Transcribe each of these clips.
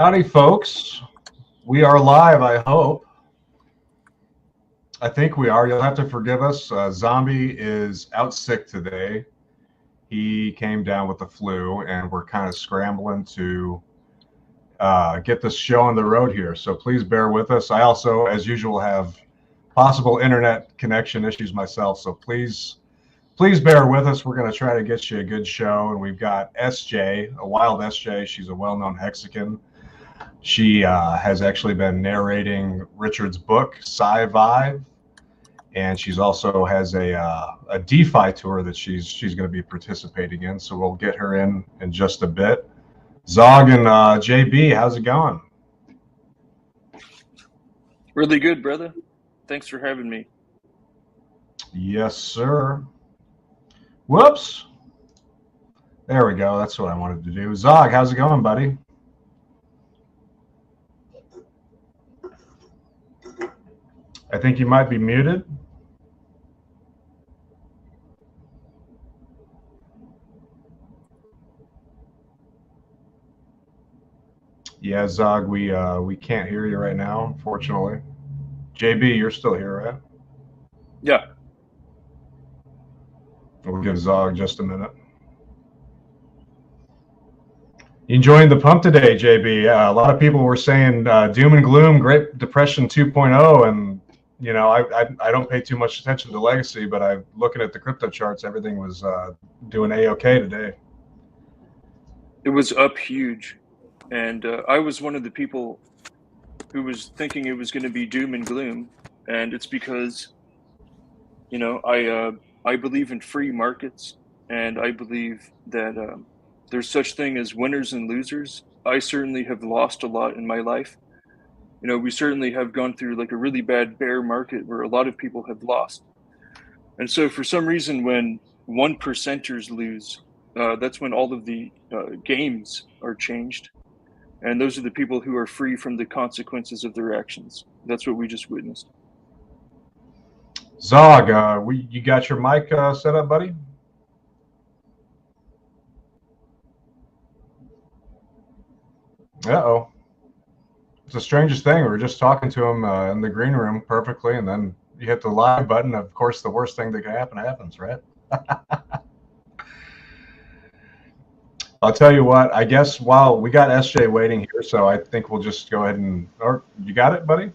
Howdy, folks. We are live, I hope. I think we are. You'll have to forgive us. Zombie is out sick today. He came down with the flu, and we're kind of scrambling to get this show on the road here. So please bear with us. I also, as usual, have possible internet connection issues myself. So please bear with us. We're going to try to get you a good show. And we've got SJ, a wild SJ. She's a well-known Hexican. She has actually been narrating Richard's book, Sci-Vive, and she's also has a DeFi tour that she's going to be participating in. So we'll get her in just a bit. Zog and JB, how's it going? Really good, brother. Thanks for having me. Yes, sir. Whoops. There we go. That's what I wanted to do. Zog, how's it going, buddy? I think you might be muted. Yeah, Zog, we can't hear you right now, unfortunately. JB, you're still here, right? Yeah. We'll give Zog just a minute. You enjoying the pump today, JB? A lot of people were saying doom and gloom, Great Depression 2.0, and you know, I don't pay too much attention to Legacy, but I'm looking at the crypto charts. Everything was doing A-okay today. It was up huge, and I was one of the people who was thinking it was going to be doom and gloom, and it's because, you know, I believe in free markets, and I believe that there's such thing as winners and losers. I certainly have lost a lot in my life. You know, we certainly have gone through like a really bad bear market where a lot of people have lost. And so for some reason, when 1%ers lose, that's when all of the games are changed. And those are the people who are free from the consequences of their actions. That's what we just witnessed. Zog, you got your mic set up, buddy? Uh-oh. It's the strangest thing. We were just talking to him in the green room perfectly, and then you hit the live button. Of course, the worst thing that can happen happens, right? I'll tell you what, I guess while we got SJ waiting here, so I think we'll just go ahead and, or you got it, buddy?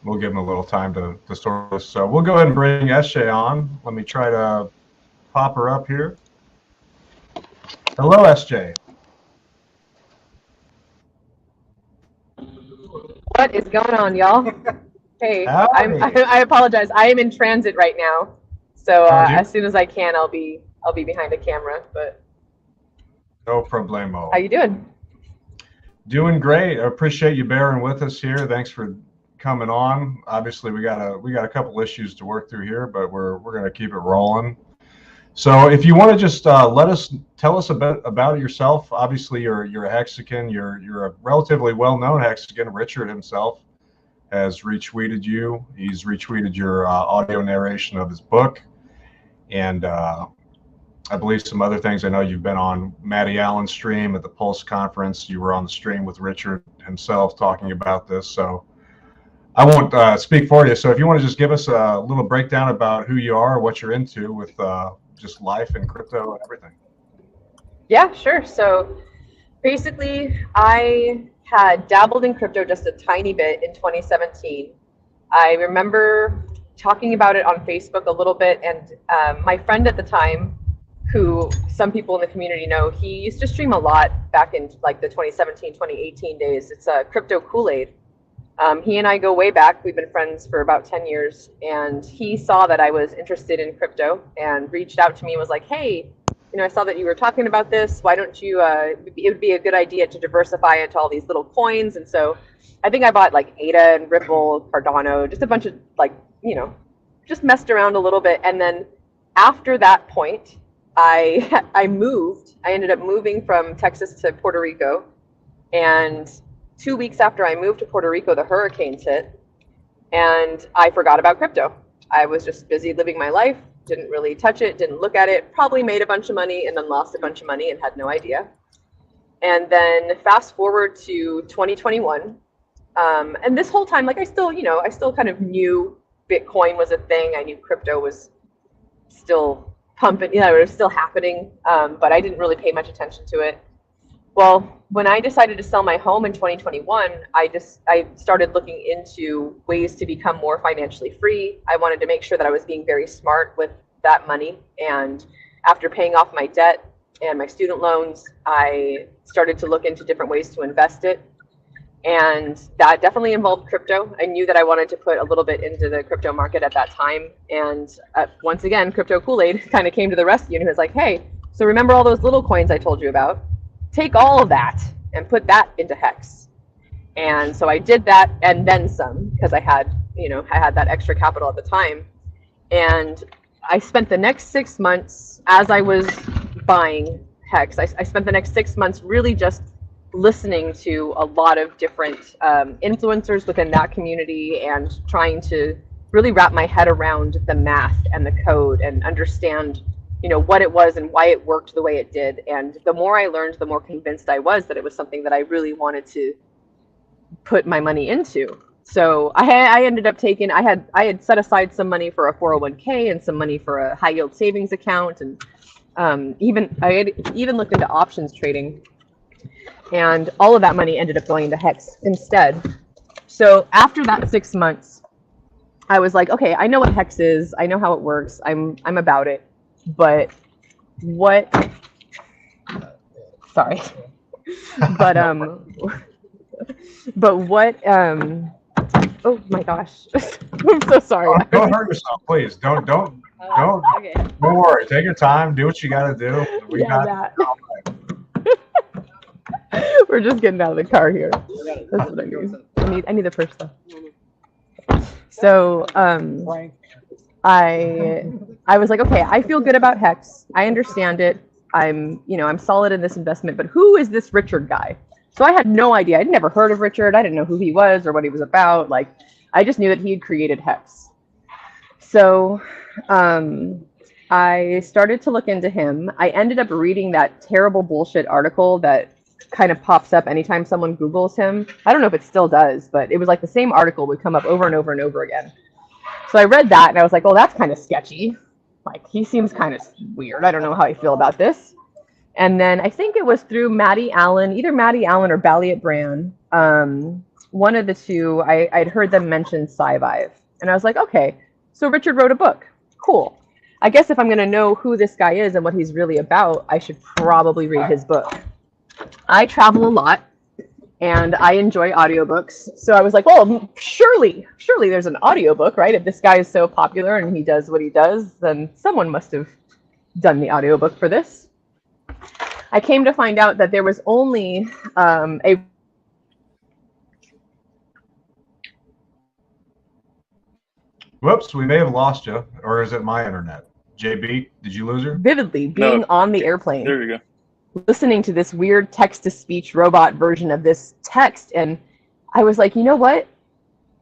We'll give him a little time to sort this. So we'll go ahead and bring SJ on. Let me try to pop her up here. Hello, SJ. What is going on, y'all? Hey, I apologize. I am in transit right now, so as soon as I can, I'll be behind a camera. But no problemo. How you doing? Doing great. I appreciate you bearing with us here. Thanks for coming on. Obviously, we got a couple issues to work through here, but we're gonna keep it rolling. So if you want to just tell us a bit about yourself. Obviously, you're a Hexican. You're a relatively well-known Hexican. Richard himself has retweeted you. He's retweeted your audio narration of his book, and I believe some other things. I know you've been on Matty Allen's stream at the Pulse conference. You were on the stream with Richard himself talking about this. So I won't speak for you. So if you want to just give us a little breakdown about who you are, what you're into with just life and crypto and everything. Yeah, sure. So basically, I had dabbled in crypto just a tiny bit in 2017. I remember talking about it on Facebook a little bit, and my friend at the time, who some people in the community know, he used to stream a lot back in like the 2017, 2018 days. It's Crypto Kool-Aid. He and I go way back. We've been friends for about 10 years, and he saw that I was interested in crypto and reached out to me and was like, hey, you know, I saw that you were talking about this. Why don't you, it would be a good idea to diversify into all these little coins. And so I think I bought like ADA and Ripple, Cardano, just a bunch of like, you know, just messed around a little bit. And then after that point, I ended up moving from Texas to Puerto Rico, and 2 weeks after I moved to Puerto Rico, the hurricanes hit, and I forgot about crypto. I was just busy living my life, didn't really touch it, didn't look at it, probably made a bunch of money and then lost a bunch of money and had no idea. And then fast forward to 2021. And this whole time, like I still kind of knew Bitcoin was a thing. I knew crypto was still pumping, it was still happening, but I didn't really pay much attention to it. Well, when I decided to sell my home in 2021, I started looking into ways to become more financially free. I wanted to make sure that I was being very smart with that money. And after paying off my debt and my student loans, I started to look into different ways to invest it. And that definitely involved crypto. I knew that I wanted to put a little bit into the crypto market at that time. And once again, Crypto Kool-Aid kind of came to the rescue and was like, hey, so remember all those little coins I told you about? Take all of that and put that into Hex. And so I did that and then some, because I had that extra capital at the time. And I spent the next 6 months, as I was buying Hex, I spent the next 6 months really just listening to a lot of different influencers within that community and trying to really wrap my head around the math and the code and understand, what it was and why it worked the way it did. And the more I learned, the more convinced I was that it was something that I really wanted to put my money into. So I ended up taking, I had set aside some money for a 401k and some money for a high yield savings account. And I had even looked into options trading. And all of that money ended up going into Hex instead. So after that 6 months, I was like, okay, I know what Hex is. I know how it works. I'm about it. But what? Sorry. But what? Oh my gosh, I'm so sorry. Don't hurt yourself, please. Don't. Okay. Don't worry. Take your time. Do what you got to do. We're just getting out of the car here. That's what I need. I need the purse though. So I was like, okay, I feel good about Hex. I understand it. I'm solid in this investment, but who is this Richard guy? So I had no idea. I'd never heard of Richard. I didn't know who he was or what he was about. Like, I just knew that he had created Hex. So I started to look into him. I ended up reading that terrible bullshit article that kind of pops up anytime someone Googles him. I don't know if it still does, but it was like the same article would come up over and over and over again. So I read that and I was like, oh, that's kind of sketchy. Like, he seems kind of weird. I don't know how I feel about this. And then I think it was through Maddie Allen, either Maddie Allen or Balliet Brand. One of the two, I'd heard them mention SciVive. And I was like, okay, so Richard wrote a book. Cool. I guess if I'm going to know who this guy is and what he's really about, I should probably read his book. I travel a lot and I enjoy audiobooks. So I was like, well, surely there's an audiobook, right? If this guy is so popular and he does what he does, then someone must have done the audiobook for this. I came to find out that there was only a Whoops, we may have lost you, or is it my internet? JB, did you lose her? vividly being on the airplane. There you go. Listening to this weird text-to-speech robot version of this text, and I was like, you know what?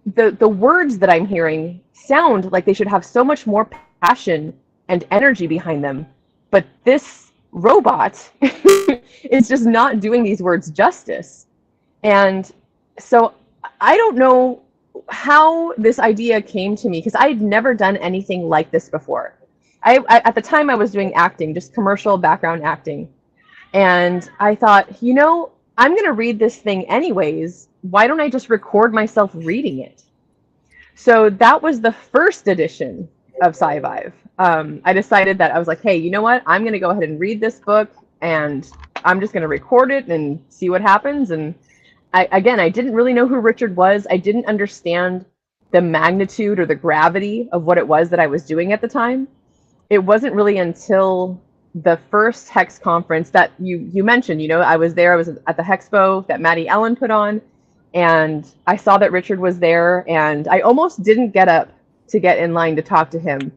The words that I'm hearing sound like they should have so much more passion and energy behind them, but this robot is just not doing these words justice. And so I don't know how this idea came to me, because I had never done anything like this before. I at the time I was doing acting, just commercial background acting. And I thought, I'm going to read this thing anyways. Why don't I just record myself reading it? So that was the first edition of SciVive. I decided that I was like, hey, you know what? I'm going to go ahead and read this book and I'm just going to record it and see what happens. And I didn't really know who Richard was. I didn't understand the magnitude or the gravity of what it was that I was doing at the time. It wasn't really until the first Hex conference that you mentioned, I was there. I was at the Hexpo that Maddie Allen put on, and I saw that Richard was there, and I almost didn't get up to get in line to talk to him.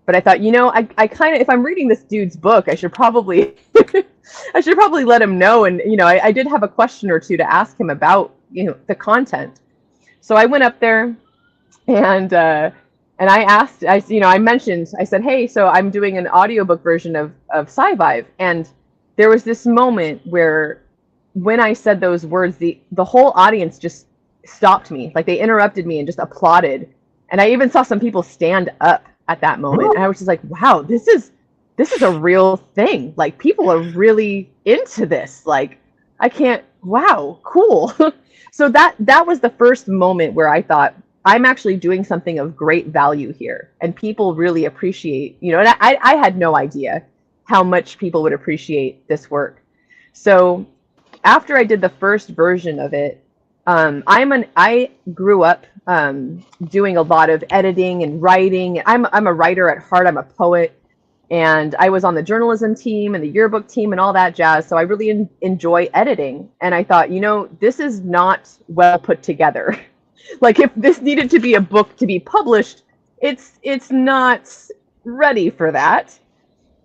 But I thought, I kind of, if I'm reading this dude's book, I should probably, let him know. And, I did have a question or two to ask him about, the content. So I went up there and I asked, I mentioned, I said, hey, so I'm doing an audiobook version of SciVive. And there was this moment where when I said those words, the whole audience just stopped me. Like they interrupted me and just applauded. And I even saw some people stand up at that moment. And I was just like, wow, this is a real thing. Like people are really into this. Like I can't, wow, cool. So that was the first moment where I thought, I'm actually doing something of great value here. And people really appreciate, you know, and I had no idea how much people would appreciate this work. So after I did the first version of it, I grew up doing a lot of editing and writing. I'm a writer at heart. I'm a poet, and I was on the journalism team and the yearbook team and all that jazz. So I really enjoy editing. And I thought, you know, this is not well put together. Like if this needed to be a book to be published, it's not ready for that.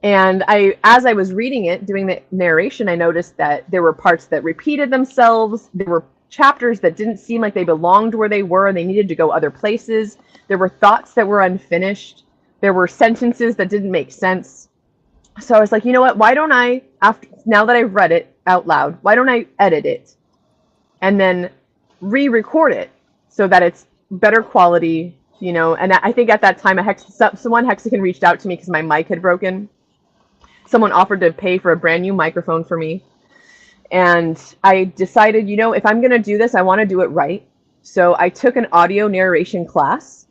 And as I was reading it, doing the narration, I noticed that there were parts that repeated themselves. There were chapters that didn't seem like they belonged where they were and they needed to go other places. There were thoughts that were unfinished. There were sentences that didn't make sense. So I was like, you know what, why don't I, now that I've read it out loud, why don't I edit it and then re-record it so that it's better quality, you know? And I think at that time, someone Hexagon reached out to me because my mic had broken. Someone offered to pay for a brand new microphone for me. And I decided, you know, if I'm going to do this, I want to do it right. So I took an audio narration class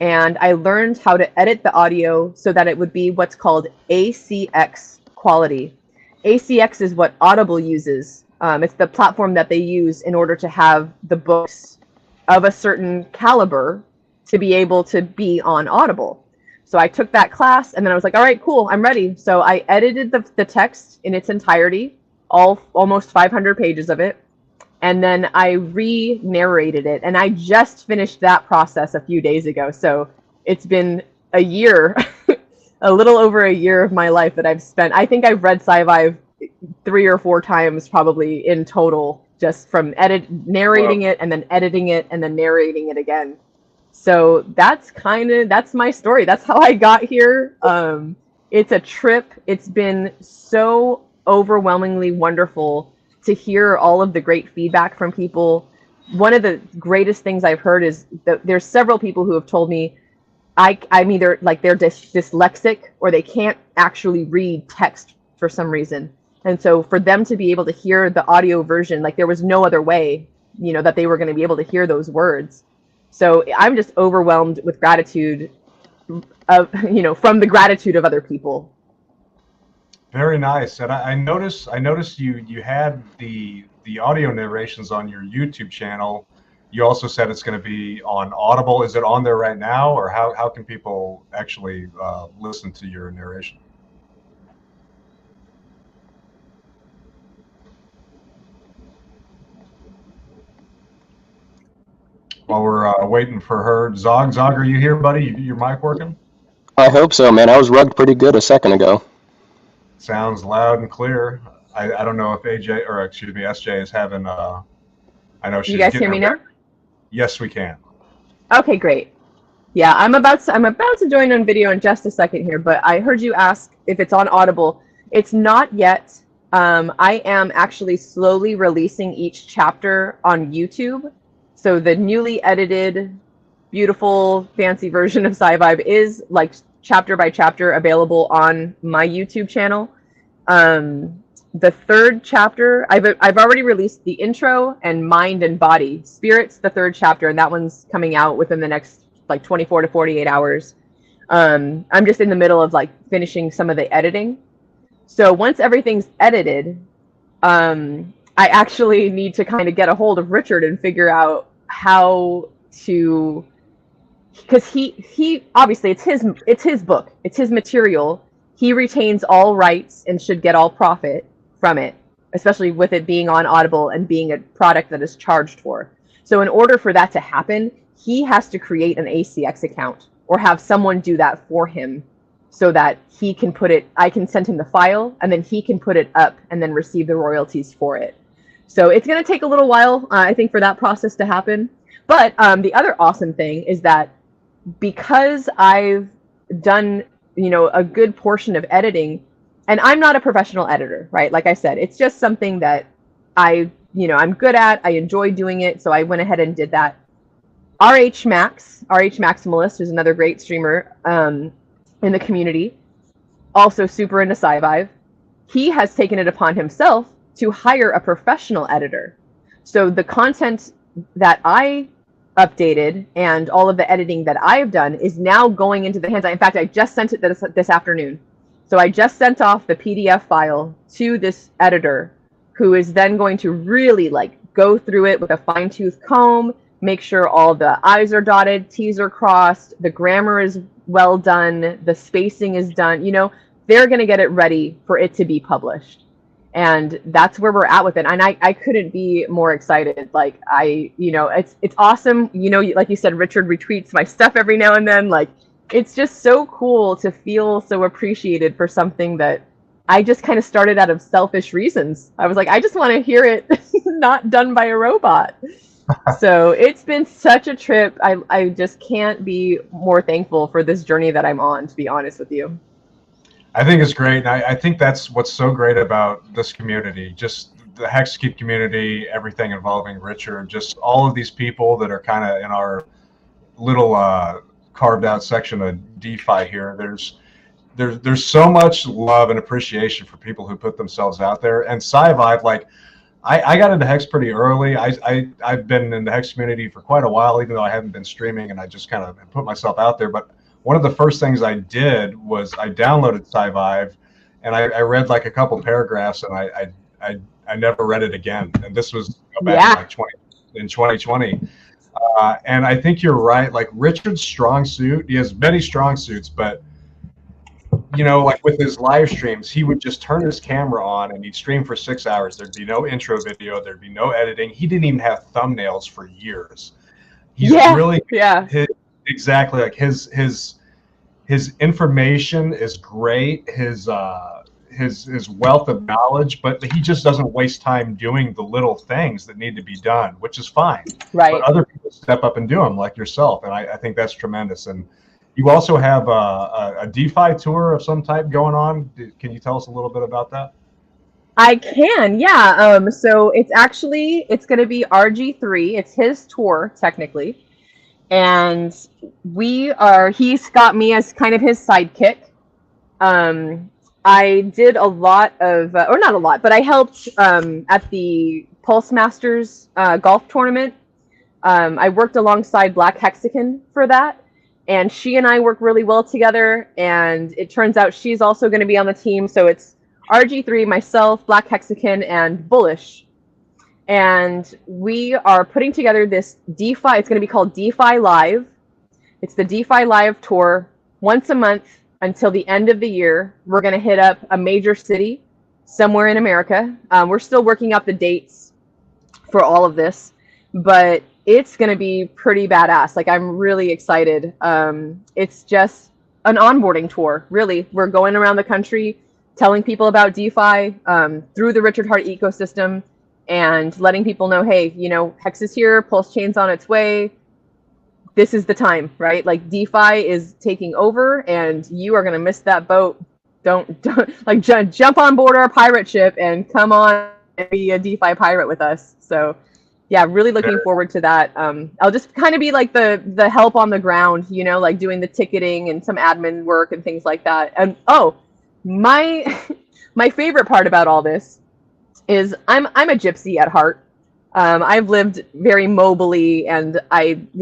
and I learned how to edit the audio so that it would be what's called ACX quality. ACX is what Audible uses. It's the platform that they use in order to have the books of a certain caliber to be able to be on Audible. So I took that class and then I was like, all right, cool, I'm ready. So I edited the text in its entirety, almost 500 pages of it. And then I re-narrated it. And I just finished that process a few days ago. So it's been a year, a little over a year of my life that I've spent. I think I've read Sci-Fi 3 or 4 times probably in total, just from narrating it and then editing it and then narrating it again. So that's my story. That's how I got here. It's a trip. It's been so overwhelmingly wonderful to hear all of the great feedback from people. One of the greatest things I've heard is that there's several people who have told me I'm either like they're dyslexic or they can't actually read text for some reason. And so for them to be able to hear the audio version, like there was no other way, you know, that they were going to be able to hear those words. So I'm just overwhelmed with gratitude of, you know, from the gratitude of other people. Very nice. And I noticed you had the audio narrations on your YouTube channel. You also said it's going to be on Audible. Is it on there right now, or how can people actually listen to your narration? While we're waiting for her, Zog, are you here, buddy? Your mic working? I hope so, man. I was rugged pretty good a second ago. Sounds loud and clear. I don't know if AJ, or excuse me, SJ is having I know she's. You guys hear me now? Yes, we can. Okay, great. Yeah, I'm about to join on video in just a second here, but I heard you ask if it's on Audible. It's not yet. I am actually slowly releasing each chapter on YouTube. So the newly edited, beautiful, fancy version of Sci-Vibe is like chapter by chapter available on my YouTube channel. The third chapter, I've already released the intro and Mind and Body. Spirit's the third chapter, and that one's coming out within the next like 24 to 48 hours. I'm just in the middle of like finishing some of the editing. So once everything's edited, I actually need to kind of get a hold of Richard and figure out how to, because he obviously it's his book, it's his material. He retains all rights and should get all profit from it, especially with it being on Audible and being a product that is charged for. So in order for that to happen, he has to create an ACX account or have someone do that for him so that he can put it, I can send him the file and then he can put it up and then receive the royalties for it. So it's going to take a little while, I think, for that process to happen. But the other awesome thing is that because I've done, you know, a good portion of editing, and I'm not a professional editor, right? Like I said, it's just something that I'm good at. I enjoy doing it, so I went ahead and did that. RH Maximalist, is another great streamer in the community, also super into sci-fi. He has taken it upon himself to hire a professional editor. So the content that I updated and all of the editing that I've done is now going into the hands. In fact, I just sent it this afternoon. So I just sent off the PDF file to this editor, who is then going to really like go through it with a fine-tooth comb, make sure all the I's are dotted, T's are crossed, the grammar is well done, the spacing is done. They're going to get it ready for it to be published. And that's where we're at with it. And I couldn't be more excited. Like it's awesome. Like you said, Richard retweets my stuff every now and then. Like, it's just so cool to feel so appreciated for something that I just kind of started out of selfish reasons. I was like, I just want to hear it not done by a robot. So it's been such a trip. I just can't be more thankful for this journey that I'm on, to be honest with you. I think it's great. And I think that's what's so great about this community, just the Hexkeep community, everything involving Richard, just all of these people that are kind of in our little carved out section of DeFi here. There's so much love and appreciation for people who put themselves out there. And SciVive, like, I got into Hex pretty early. I've been in the Hex community for quite a while, even though I haven't been streaming, and I just kind of put myself out there. But one of the first things I did was I downloaded SciVive, and I read like a couple paragraphs, and I never read it again. And this was back in 2020. And I think you're right. Like, Richard's strong suit, he has many strong suits, but like with his live streams, he would just turn his camera on and he'd stream for 6 hours. There'd be no intro video. There'd be no editing. He didn't even have thumbnails for years. He's exactly, like his information is great. His wealth of knowledge, but he just doesn't waste time doing the little things that need to be done, which is fine. Right. But other people step up and do them, like yourself, and I think that's tremendous. And you also have a DeFi tour of some type going on. Can you tell us a little bit about that? I can, yeah. So it's going to be RG3. It's his tour, technically. And he's got me as kind of his sidekick. I did a lot of, or not a lot, but I helped at the Pulse Masters golf tournament. I worked alongside Black Hexagon for that. And she and I work really well together. And it turns out she's also going to be on the team. So it's RG3, myself, Black Hexagon, and Bullish. And we are putting together this DeFi. It's going to be called DeFi Live. It's the DeFi Live tour. Once a month until the end of the year, we're going to hit up a major city somewhere in America. We're still working out the dates for all of this, but it's going to be pretty badass. Like, I'm really excited. It's just an onboarding tour, really. We're going around the country telling people about DeFi through the Richard Heart ecosystem and letting people know, hey, Hex is here, Pulse Chain's on its way. This is the time, right? Like, DeFi is taking over and you are going to miss that boat. Don't like jump on board our pirate ship and come on and be a DeFi pirate with us. So yeah, really looking forward to that. I'll just kind of be like the help on the ground, like doing the ticketing and some admin work and things like that. And my favorite part about all this is I'm a gypsy at heart. I've lived very mobily, and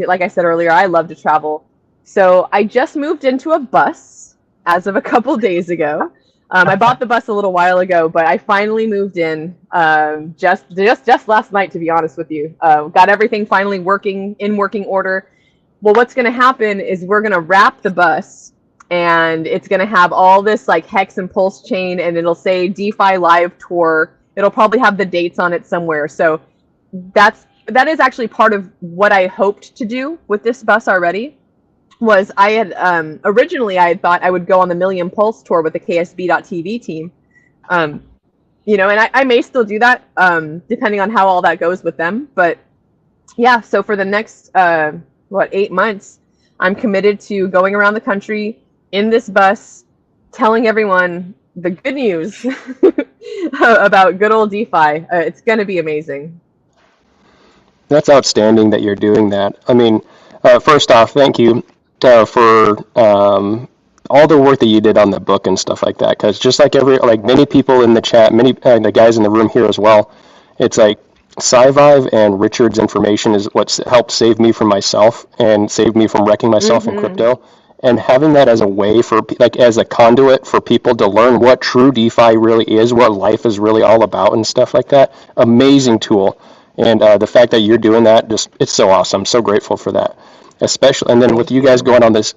like I said earlier, I love to travel. So I just moved into a bus as of a couple days ago. I bought the bus a little while ago, but I finally moved in just last night, to be honest with you. Got everything finally working order. Well, what's going to happen is we're going to wrap the bus, and it's going to have all this like Hex and Pulse Chain, and it'll say DeFi Live Tour. It'll probably have the dates on it somewhere. So that is actually part of what I hoped to do with this bus already. Was I had originally I had thought I would go on the Million Pulse tour with the KSB.TV team, and I may still do that depending on how all that goes with them. But yeah, so for the next 8 months, I'm committed to going around the country in this bus, telling everyone the good news about good old DeFi. It's going to be amazing. That's outstanding that you're doing that. I mean, first off, thank you for all the work that you did on the book and stuff like that. Because just like many people in the chat, many the guys in the room here as well, it's like Scivive and Richard's information is what's helped save me from myself and saved me from wrecking myself in crypto. And having that as a way for, like, as a conduit for people to learn what true DeFi really is, what life is really all about and stuff like that, amazing tool. And the fact that you're doing that, it's so awesome. I'm so grateful for that. Especially, and then with you guys going on this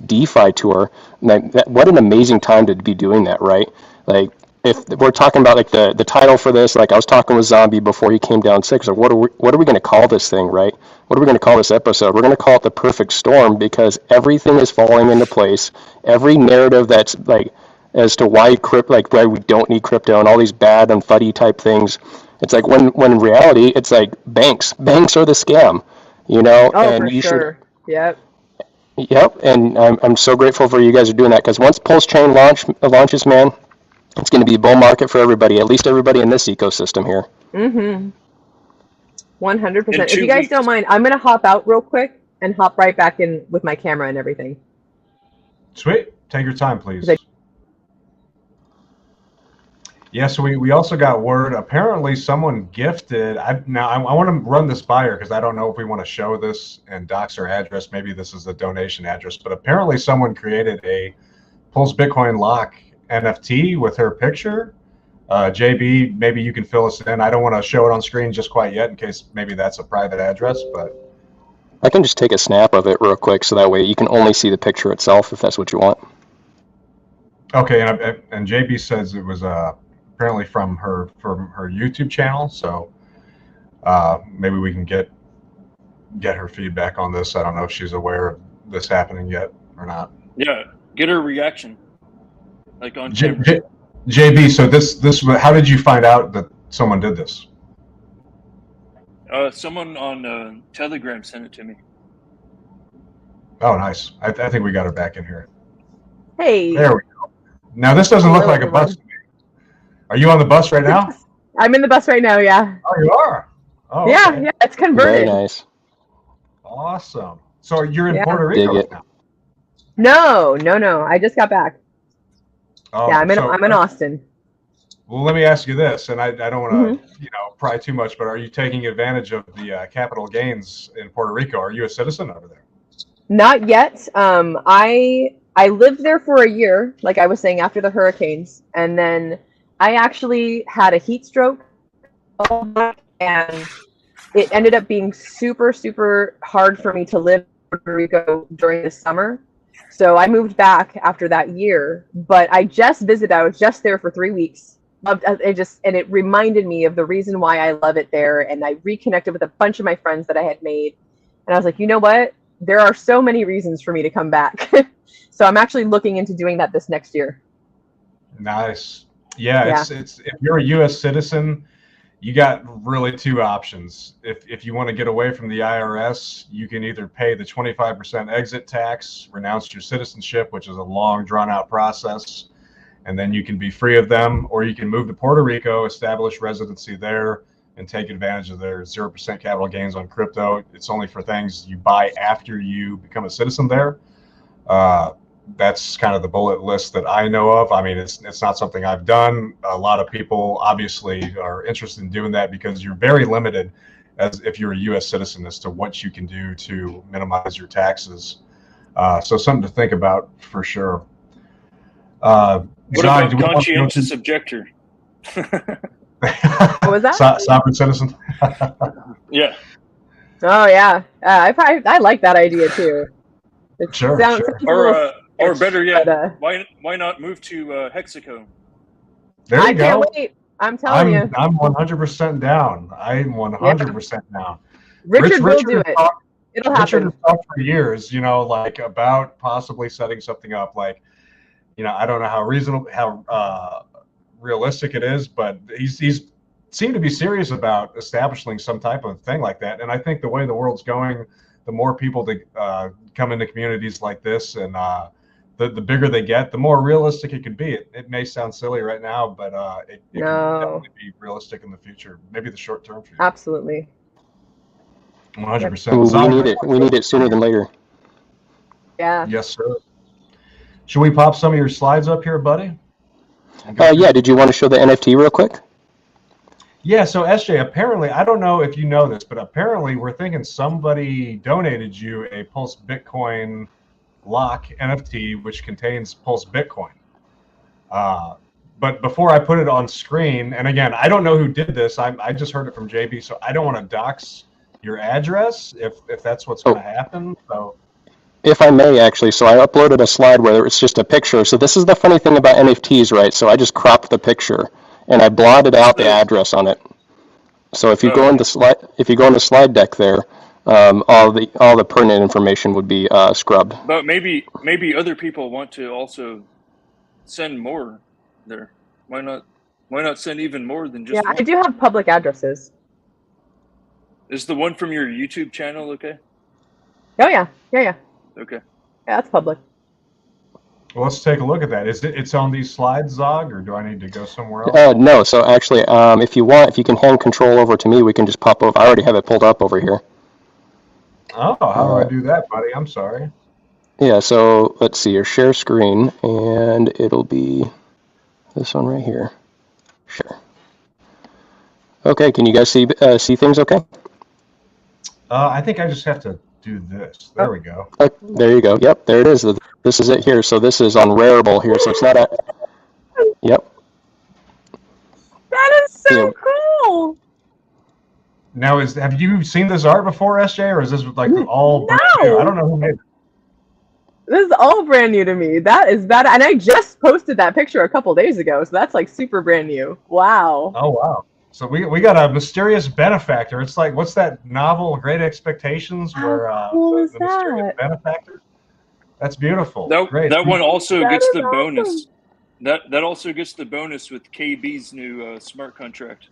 DeFi tour, what an amazing time to be doing that, right? Like, if we're talking about like the title for this, like I was talking with Zombie before he came down sick. So what are we going to call this thing, right? What are we going to call this episode? We're going to call it the perfect storm, because everything is falling into place. Every narrative that's like as to why why we don't need crypto and all these bad and fuddy type things. It's like when in reality, it's like banks are the scam, you know. Oh, and for you sure. Yep. Yep, and I'm so grateful for you guys are doing that, because once Pulse Chain launches, man, it's going to be a bull market for everybody, at least everybody in this ecosystem here. 100%. If you In 2 guys weeks. don't mind, I'm going to hop out real quick and hop right back in with my camera and everything. Sweet. Take your time, please. Thank- Yeah, so we also got word. Apparently, someone gifted. I want to run this by her because I don't know if we want to show this and dox her address. Maybe this is a donation address, but apparently someone created a Pulse Bitcoin lock NFT with her picture. JB, maybe you can fill us in. I don't want to show it on screen just quite yet in case maybe that's a private address, but I can just take a snap of it real quick, so that way you can only see the picture itself if that's what you want. okay. And JB says it was apparently from her YouTube channel, so maybe we can get her feedback on this. I don't know if she's aware of this happening yet or not. Yeah, get her reaction, like on camera. JB, so this how did you find out that someone did this? Someone on Telegram sent it to me. Oh, nice. I think we got her back in here. Hey. There we go. Now this doesn't look like a bus to me. Are you on the bus right now? I'm in the bus right now, yeah. Oh, you are? Oh, Yeah, okay. yeah, it's converted. Very nice. Awesome. So you're in Yeah. Puerto Rico Dig it. now? No. I just got back. Oh, Yeah, I'm in Austin. Well, let me ask you this, and I don't want to pry too much, but are you taking advantage of the capital gains in Puerto Rico? Are you a citizen over there? Not yet. I lived there for a year, like I was saying, after the hurricanes, and then I actually had a heat stroke, and it ended up being super, super hard for me to live in Puerto Rico during the summer. So I moved back after that year, but I just visited. I was just there for 3 weeks. Loved it, and it reminded me of the reason why I love it there. And I reconnected with a bunch of my friends that I had made, and I was like, you know what? There are so many reasons for me to come back. So I'm actually looking into doing that this next year. Nice. Yeah. It's if you're a U.S. citizen, you got really two options. If you want to get away from the IRS, you can either pay the 25% exit tax, renounce your citizenship, which is a long, drawn-out process, and then you can be free of them, or you can move to Puerto Rico, establish residency there, and take advantage of their 0% capital gains on crypto. It's only for things you buy after you become a citizen there. That's kind of the bullet list that I know of. I mean, it's not something I've done. A lot of people obviously are interested in doing that because you're very limited as if you're a U.S. citizen as to what you can do to minimize your taxes. So something to think about for sure. What John, about conscientious objector? What was that? Sovereign citizen? Yeah. Oh yeah, I like that idea too. Sure. Or better yet, but, why not move to Hexaco? There you I go. can't wait. I'm telling you. I'm 100% down. I'm 100% down. Richard will do it. It'll happen. Richard has talked for years, like about possibly setting something up. Like, I don't know how realistic it is, but he's seemed to be serious about establishing some type of thing like that. And I think the way the world's going, the more people that come into communities like this and the bigger they get, the more realistic it can be. It may sound silly right now, but it can definitely be realistic in the future. Maybe the short term future. Absolutely. 100%. We need it. We need it sooner than later. Yeah. Yes, sir. Should we pop some of your slides up here, buddy? Yeah. Did you want to show the NFT real quick? Yeah. So SJ, apparently, I don't know if you know this, but apparently we're thinking somebody donated you a Pulse Bitcoin lock NFT, which contains Pulse Bitcoin. But before I put it on screen, and again, I don't know who did this. I just heard it from JB, so I don't want to dox your address if that's what's going to happen. So, if I may, actually, so I uploaded a slide where it's just a picture. So this is the funny thing about NFTs, right? So I just cropped the picture and I blotted out the address on it. So if you go into the slide deck there, all the pertinent information would be scrubbed. But maybe other people want to also send more there. Why not send even more than just one? I do have public addresses. Is the one from your YouTube channel okay? Oh yeah. Okay. Yeah, that's public. Well, let's take a look at that. It's on these slides, Zog, or do I need to go somewhere else? No. So actually, if you can hand control over to me, we can just pop over. I already have it pulled up over here. Oh, how do I do that, buddy? I'm sorry. Yeah. So let's see. Your share screen, and it'll be this one right here. Sure. Okay. Can you guys see things? Okay. I think I just have to do this. There we go. There you go. Yep, there it is. This is it here. So this is on Rarible here. So it's not a. Yep. That is so cool. Now, have you seen this art before, SJ, or is this like all brand new? I don't know who made it. This is all brand new to me. That is bad, and I just posted that picture a couple days ago, so that's like super brand new. Wow. Oh wow. So we got a mysterious benefactor. It's like, what's that novel, Great Expectations, where cool is the mysterious benefactor? That's beautiful. Great. That one also gets the awesome. bonus. That also gets the bonus with KB's new smart contract.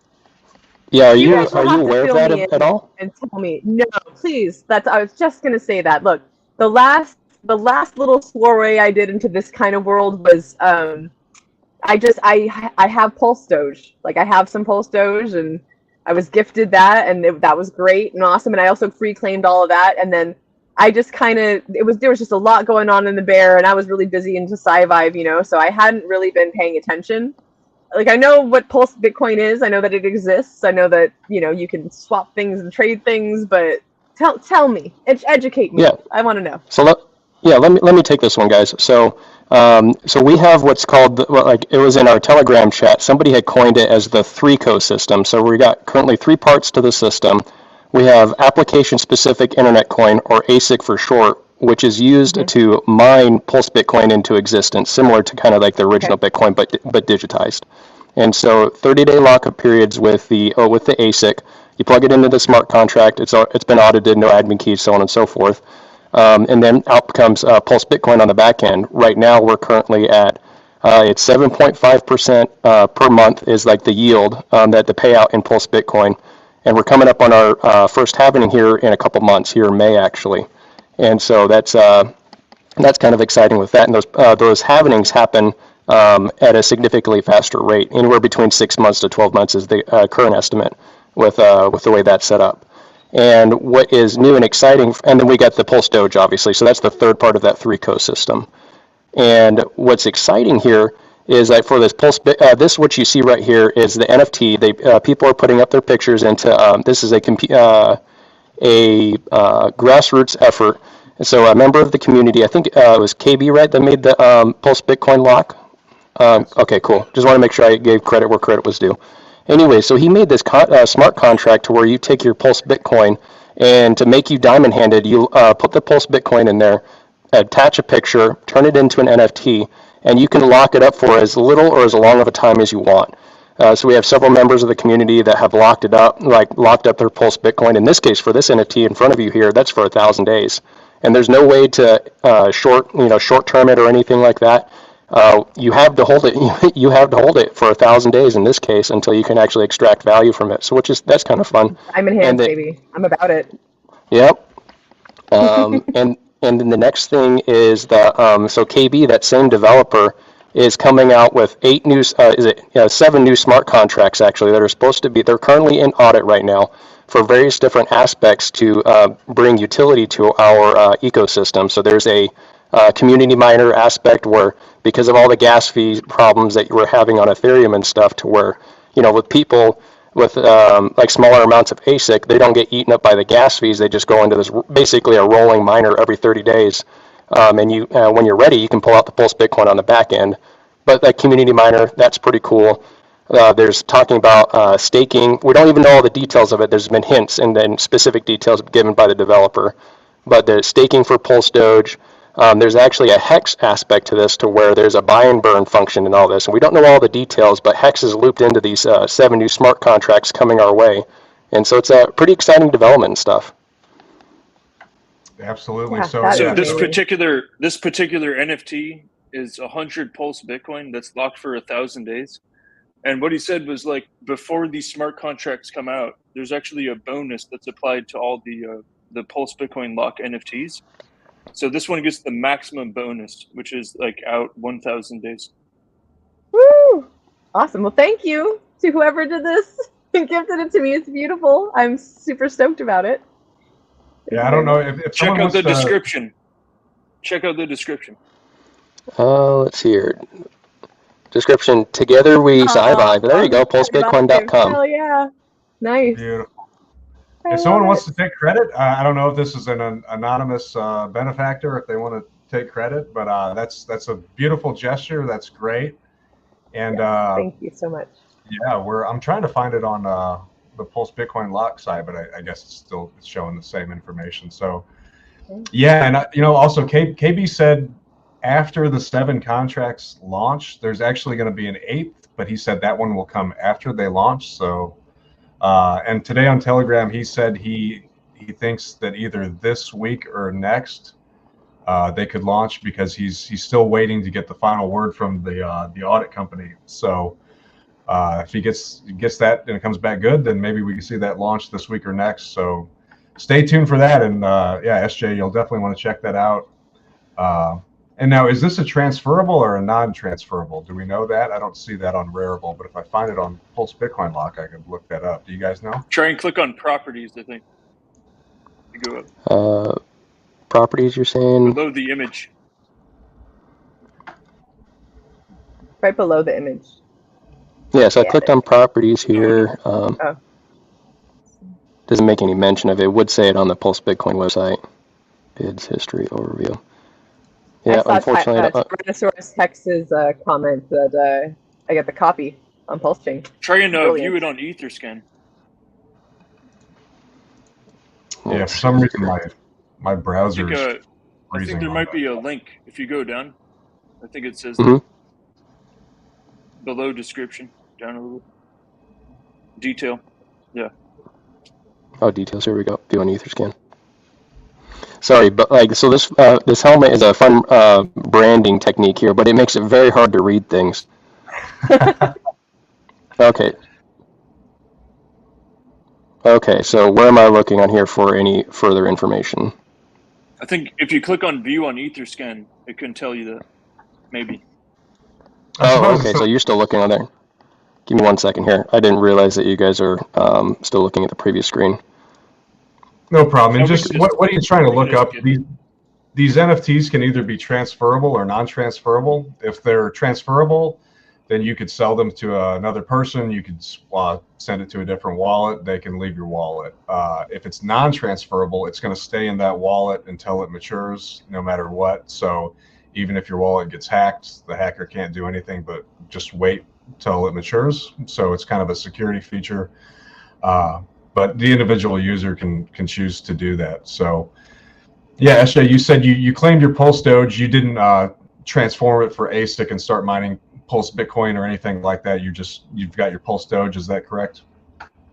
Yeah, are you aware of that at all? And tell me, no, please. I was just gonna say that. Look, the last little foray I did into this kind of world was I have PulseDoge. Like I have some PulseDoge, and I was gifted that, and that was great and awesome. And I also free claimed all of that, and then I just there was just a lot going on in the bear, and I was really busy into Sci-Vive, so I hadn't really been paying attention. Like I know what Pulse Bitcoin is. I know that it exists. I know that you can swap things and trade things, but tell me, educate me. Yeah. I want to know. So let me take this one, guys. So we have what's called it was in our Telegram chat. Somebody had coined it as the 3-co system. So we got currently 3 parts to the system. We have application-specific internet coin, or Asic for short, which is used to mine Pulse Bitcoin into existence, similar to kind of like the original Bitcoin, but digitized. And so 30-day lockup periods with the Asic. You plug it into the smart contract. It's been audited, no admin keys, so on and so forth. And then out comes Pulse Bitcoin on the back end. Right now, we're currently at it's 7.5% per month is like the yield that the payout in Pulse Bitcoin. And we're coming up on our first halving here in a couple months, here in May actually. And so that's kind of exciting with that. And those halvings happen at a significantly faster rate. Anywhere between 6 months to 12 months is the current estimate with the way that's set up. And what is new and exciting, and then we got the PulseDoge, obviously, so that's the third part of that 3-co system. And what's exciting here is that for this this what you see right here is the NFT. People are putting up their pictures into this is a grassroots effort. And so a member of the community, I think it was KB, right, that made the Pulse Bitcoin lock. Okay, cool. Just want to make sure I gave credit where credit was due. Anyway, so he made this smart contract to where you take your Pulse Bitcoin, and to make you diamond-handed, you put the Pulse Bitcoin in there, attach a picture, turn it into an NFT, and you can lock it up for as little or as long of a time as you want. So we have several members of the community that have locked up their Pulse Bitcoin. In this case, for this NFT in front of you here, that's for 1,000 days, and there's no way to short-term it or anything like that. You have to hold it. You have to hold it for 1,000 days in this case until you can actually extract value from it. So that's kind of fun. I'm in hands, baby. I'm about it. Yep. And And then the next thing is the so KB, that same developer, is coming out with 7 new smart contracts actually that are supposed to be. They're currently in audit right now for various different aspects to bring utility to our ecosystem. So there's a community miner aspect where, because of all the gas fee problems that we're having on Ethereum and stuff, to where, with people with like smaller amounts of Asic, they don't get eaten up by the gas fees. They just go into this basically a rolling miner every 30 days. And you, when you're ready, you can pull out the Pulse Bitcoin on the back end. But that community miner, that's pretty cool. There's talking about staking. We don't even know all the details of it. There's been hints and then specific details given by the developer. But there's staking for PulseDoge. There's actually a Hex aspect to this, to where there's a buy and burn function in all this. And we don't know all the details, but Hex is looped into these 7 new smart contracts coming our way. And so it's a pretty exciting development and stuff. Absolutely. Yeah, So this amazing. particular NFT is 100 Pulse Bitcoin that's locked for 1,000 days. And what he said was, like, before these smart contracts come out, there's actually a bonus that's applied to all the Pulse Bitcoin lock NFTs. So this one gets the maximum bonus, which is like out 1,000 days. Woo! Awesome. Well, thank you to whoever did this and gifted it to me. It's beautiful. I'm super stoked about it. Yeah, I don't know if Check someone out wants the to, description. Check out the description. Let's see here. Description, together we survive. There you go, Pulsebitcoin.com. Hell yeah. Nice. Beautiful. I If someone love wants it. to take credit, I don't know if this is an anonymous benefactor, if they want to take credit, but that's a beautiful gesture. That's great. And Thank you so much. yeah, I'm trying to find it on the Pulse Bitcoin lock site, but I guess it's showing the same information. So yeah, and also KB said after the 7 contracts launch, there's actually going to be an 8th, but he said that one will come after they launch. So and today on Telegram, he said he thinks that either this week or next they could launch, because he's still waiting to get the final word from the audit company. So if he gets that and it comes back good, then maybe we can see that launch this week or next. So stay tuned for that. And yeah, SJ, you'll definitely want to check that out. And now, is this a transferable or a non-transferable? Do we know that? I don't see that on Rarible, but if I find it on Pulse Bitcoin Lock, I could look that up. Do you guys know? Try and click on properties, I think. You go up. Properties, you're saying? Below the image. Right below the image. Yeah, so I clicked on properties here. Doesn't make any mention of it. It would say it on the Pulse Bitcoin website. Bids, history, overview. Yeah, unfortunately. Tyrannosaurus Hex's comment that I got the copy on Pulse Chain. Try and Brilliant. view it on Etherscan. Yeah, for some reason my browser is I freezing. think there might be a link if you go down. I think it says below description, down a little. Detail. Yeah. Oh, details. Here we go. View on Etherscan. Sorry, but so this helmet is a fun branding technique here, but it makes it very hard to read things. Okay. Okay, so where am I looking on here for any further information? I think if you click on view on Etherscan, it can tell you that. Maybe. Oh, okay, so you're still looking on there. Give me 1 second here. I didn't realize that you guys are still looking at the previous screen. No problem. And just what are you trying to look up? These NFTs can either be transferable or non-transferable. If they're transferable, then you could sell them to another person. You could send it to a different wallet. They can leave your wallet. If it's non-transferable, it's going to stay in that wallet until it matures, no matter what. So even if your wallet gets hacked, the hacker can't do anything but just wait till it matures. So it's kind of a security feature. But the individual user can choose to do that. So yeah, SJ, you said you claimed your PulseDoge. You didn't transform it for ASIC and start mining Pulse Bitcoin or anything like that. You've got your PulseDoge. Is that correct?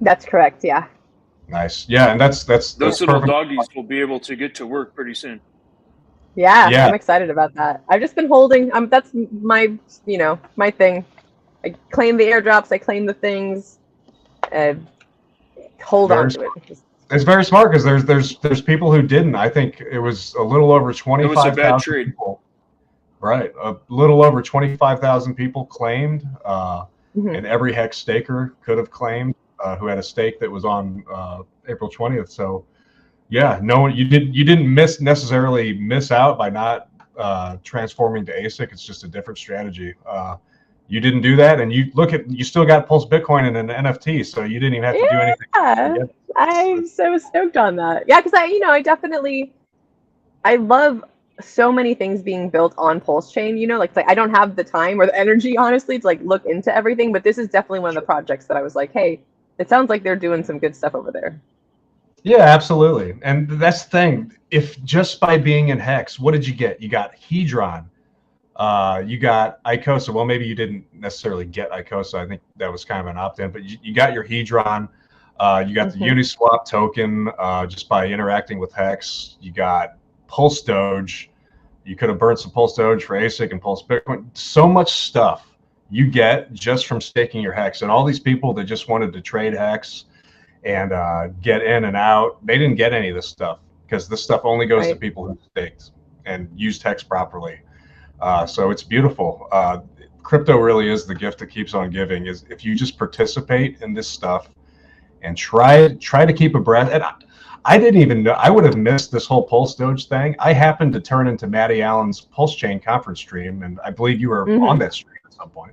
That's correct. Yeah. Nice. Yeah, and that's Those little perfect. doggies will be able to get to work pretty soon. Yeah, Yeah. I'm excited about that. I've just been holding. That's my my thing. I claim the airdrops. I claim the things. Hold on to it. Just It's very smart because there's people who didn't. I think it was a little over It was a bad 25,000 trade. people. Right, a little over 25,000 people claimed, and every hex staker could have claimed who had a stake that was on April 20th. So, yeah, no, you didn't necessarily miss out by not transforming to ASIC. It's just a different strategy. You didn't do that, and you still got Pulsebitcoin and an NFT, so you didn't even have to do anything. Yeah, I'm so stoked on that. Yeah, because I love so many things being built on Pulse Chain. Like I don't have the time or the energy, honestly, to like look into everything. But this is definitely one of the projects that I was like, hey, it sounds like they're doing some good stuff over there. Yeah, absolutely. And that's the thing. If just by being in Hex, what did you get? You got Hedron. You got Icosa. Well, maybe you didn't necessarily get Icosa. I think that was kind of an opt-in, but you got your Hedron. You got the Uniswap token just by interacting with Hex. You got PulseDoge. You could have burned some PulseDoge for ASIC and Pulsebitcoin. So much stuff you get just from staking your Hex. And all these people that just wanted to trade Hex and get in and out, they didn't get any of this stuff because this stuff only goes to people who staked and used Hex properly. So it's beautiful. Crypto really is the gift that keeps on giving. Is if you just participate in this stuff and try to keep abreast. And I didn't even know. I would have missed this whole PulseDoge thing. I happened to turn into Matty Allen's Pulse Chain conference stream, and I believe you were on that stream at some point.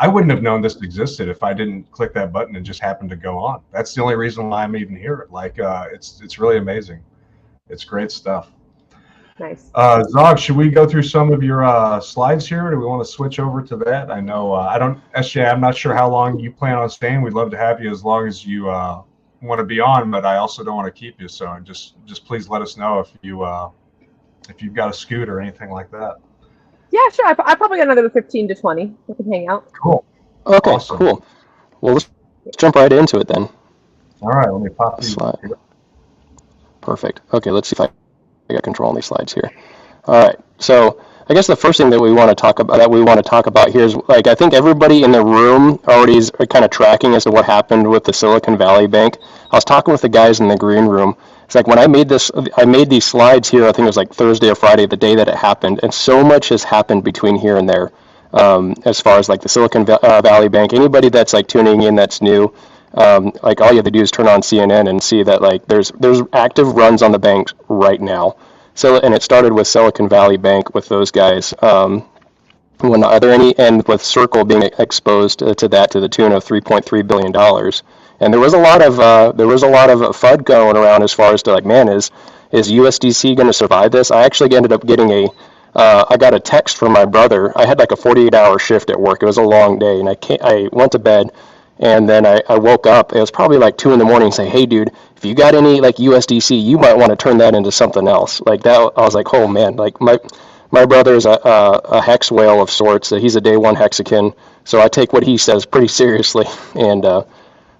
I wouldn't have known this existed if I didn't click that button and just happened to go on. That's the only reason why I'm even here. Like, it's really amazing. It's great stuff. Nice. Zog, should we go through some of your slides here? Or do we want to switch over to that? I know SJ, I'm not sure how long you plan on staying. We'd love to have you as long as you want to be on, but I also don't want to keep you. So just please let us know if you've got a scoot or anything like that. Yeah, sure. I probably got another 15 to 20. We can hang out. Cool. Okay, Awesome. cool. Well, let's jump right into it then. All right, let me pop these. Slide. Perfect. Okay, let's see if I got control on these slides here. All right. So I guess the first thing that we want to talk about here is, like, I think everybody in the room already is kind of tracking as to what happened with the Silicon Valley Bank. I was talking with the guys in the green room. It's like when I made these slides here, I think it was like Thursday or Friday, the day that it happened, and so much has happened between here and there, as far as like the Silicon Valley Bank. Anybody that's like tuning in that's new, like all you have to do is turn on CNN and see that like there's active runs on the bank right now. So, and it started with Silicon Valley Bank with those guys. When are there any, and with Circle being exposed to that to the tune of $3.3 billion. And there was a lot of FUD going around as far as to like, man, is USDC going to survive this? I actually ended up getting I got a text from my brother. I had like a 48-hour shift at work. It was a long day, and I went to bed, and then I woke up. It was probably like 2 in the morning. Say, hey, dude, if you got any like USDC, you might want to turn that into something else. Like that, I was like, oh man, like my brother's a hex whale of sorts. He's a day one hexakin, so I take what he says pretty seriously, and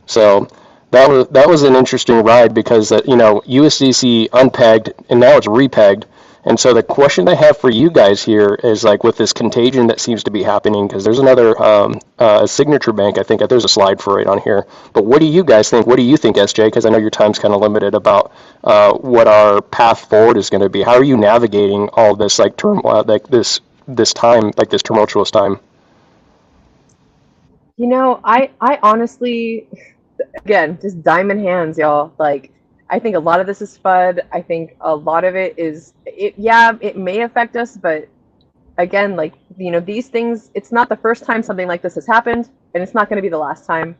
so that was an interesting ride because USDC unpegged and now it's repegged. And so the question I have for you guys here is, like, with this contagion that seems to be happening, because there's another signature bank, I think there's a slide for it on here. But what do you guys think? What do you think, SJ? Because I know your time's kind of limited about what our path forward is going to be. How are you navigating all this like turmoil, like this time, like this tumultuous time? I honestly, again, just diamond hands, y'all. Like, I think a lot of this is FUD. I think a lot of it is, it may affect us, but again, like, these things, it's not the first time something like this has happened, and it's not going to be the last time.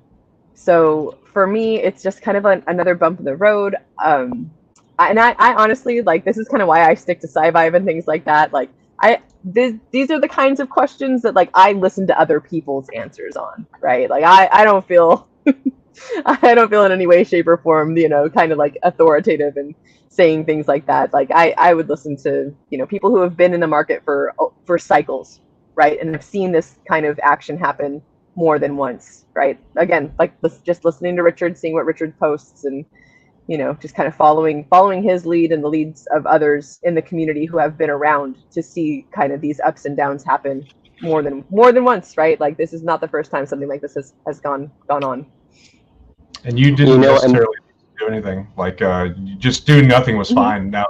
So for me, it's just kind of another bump in the road. And I honestly, like, this is kind of why I stick to sci-vibe and things like that. Like, these are the kinds of questions that, like, I listen to other people's answers on, right? Like, I don't feel... I don't feel in any way, shape, or form, kind of like authoritative and saying things like that. Like I would listen to, people who have been in the market for cycles, right? And have seen this kind of action happen more than once, right? Again, like just listening to Richard, seeing what Richard posts, and, just kind of following his lead and the leads of others in the community who have been around to see kind of these ups and downs happen more than once, right? Like, this is not the first time something like this has gone on. And you didn't necessarily do anything. Like just doing nothing was fine. Now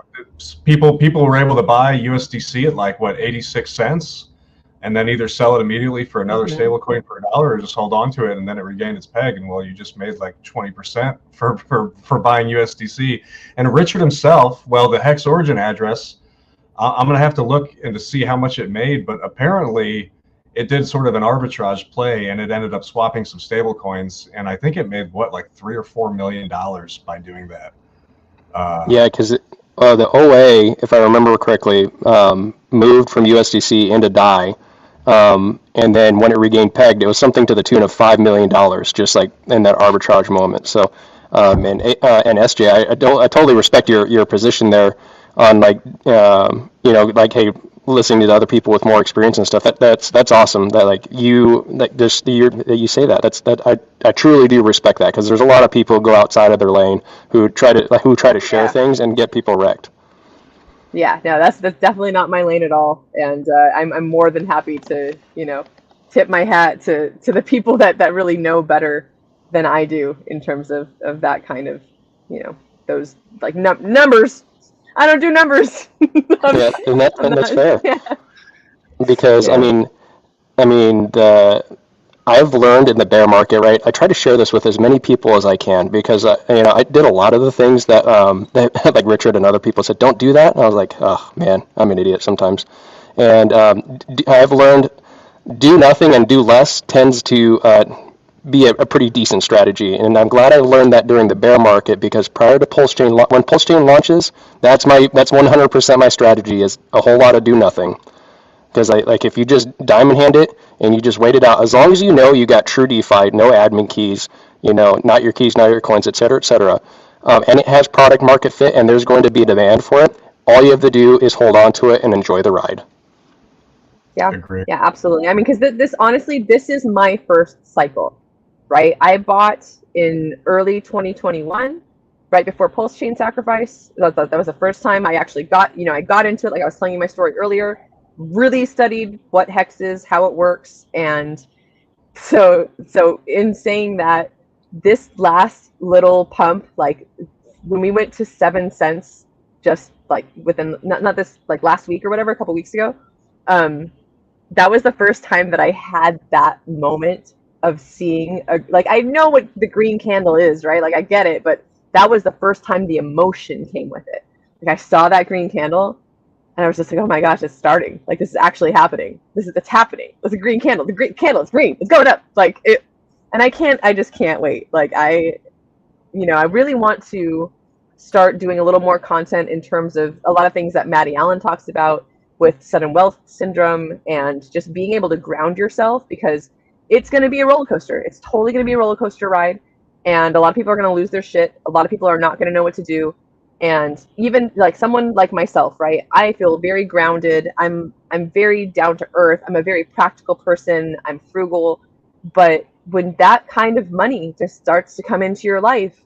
people were able to buy USDC at like what 86 cents, and then either sell it immediately for another stable coin for $1, or just hold on to it, and then it regained its peg. And well, you just made like 20% for buying USDC. And Richard himself, well, the hex origin address, I'm gonna have to look and to see how much it made, but apparently it did sort of an arbitrage play, and it ended up swapping some stable coins, and I think it made what, like $3 or $4 million by doing that. Yeah, because the OA, if I remember correctly, moved from USDC into DAI, and then when it regained pegged, it was something to the tune of $5 million, just like in that arbitrage moment. So, and SJ, I totally respect your position there on like like, hey, listening to other people with more experience and stuff. That's awesome. That like you like this that you say that. I truly do respect that, because there's a lot of people who go outside of their lane who try to share things and get people wrecked. Yeah, no, that's definitely not my lane at all, and I'm more than happy to tip my hat to the people that really know better than I do in terms of that kind of those like numbers. I don't do numbers. Yeah, and that's fair. Yeah. Because I mean I've learned in the bear market, right? I try to share this with as many people as I can, because I did a lot of the things that that like Richard and other people said, don't do that. And I was like, oh man, I'm an idiot sometimes. And I've learned do nothing and do less tends to be a pretty decent strategy. And I'm glad I learned that during the bear market, because prior to when PulseChain launches, that's 100% my strategy, is a whole lot of do nothing. Because if you just diamond hand it and you just wait it out, as long as you got true DeFi, no admin keys, not your keys, not your coins, et cetera, and it has product market fit and there's going to be a demand for it, all you have to do is hold on to it and enjoy the ride. Yeah, yeah, absolutely. I mean, because this is my first cycle, right? I bought in early 2021, right before PulseChain sacrifice. That was the first time I actually got into it. Like I was telling you my story earlier. Really studied what hex is, how it works, and so in saying that, this last little pump, like when we went to 7 cents, just like within not this like last week or whatever, a couple weeks ago, that was the first time that I had that moment of seeing like, I know what the green candle is, right? Like I get it, but that was the first time the emotion came with it. Like I saw that green candle, and I was just like, oh my gosh, it's starting. Like this is actually happening. It's happening. It's a green candle. The green candle is green. It's going up. Like it, and I just can't wait. Like I really want to start doing a little more content in terms of a lot of things that Maddie Allen talks about with sudden wealth syndrome, and just being able to ground yourself, because it's going to be a roller coaster. It's totally going to be a roller coaster ride. And a lot of people are going to lose their shit. A lot of people are not going to know what to do. And even like someone like myself, right? I feel very grounded. I'm very down to earth. I'm a very practical person. I'm frugal. But when that kind of money just starts to come into your life,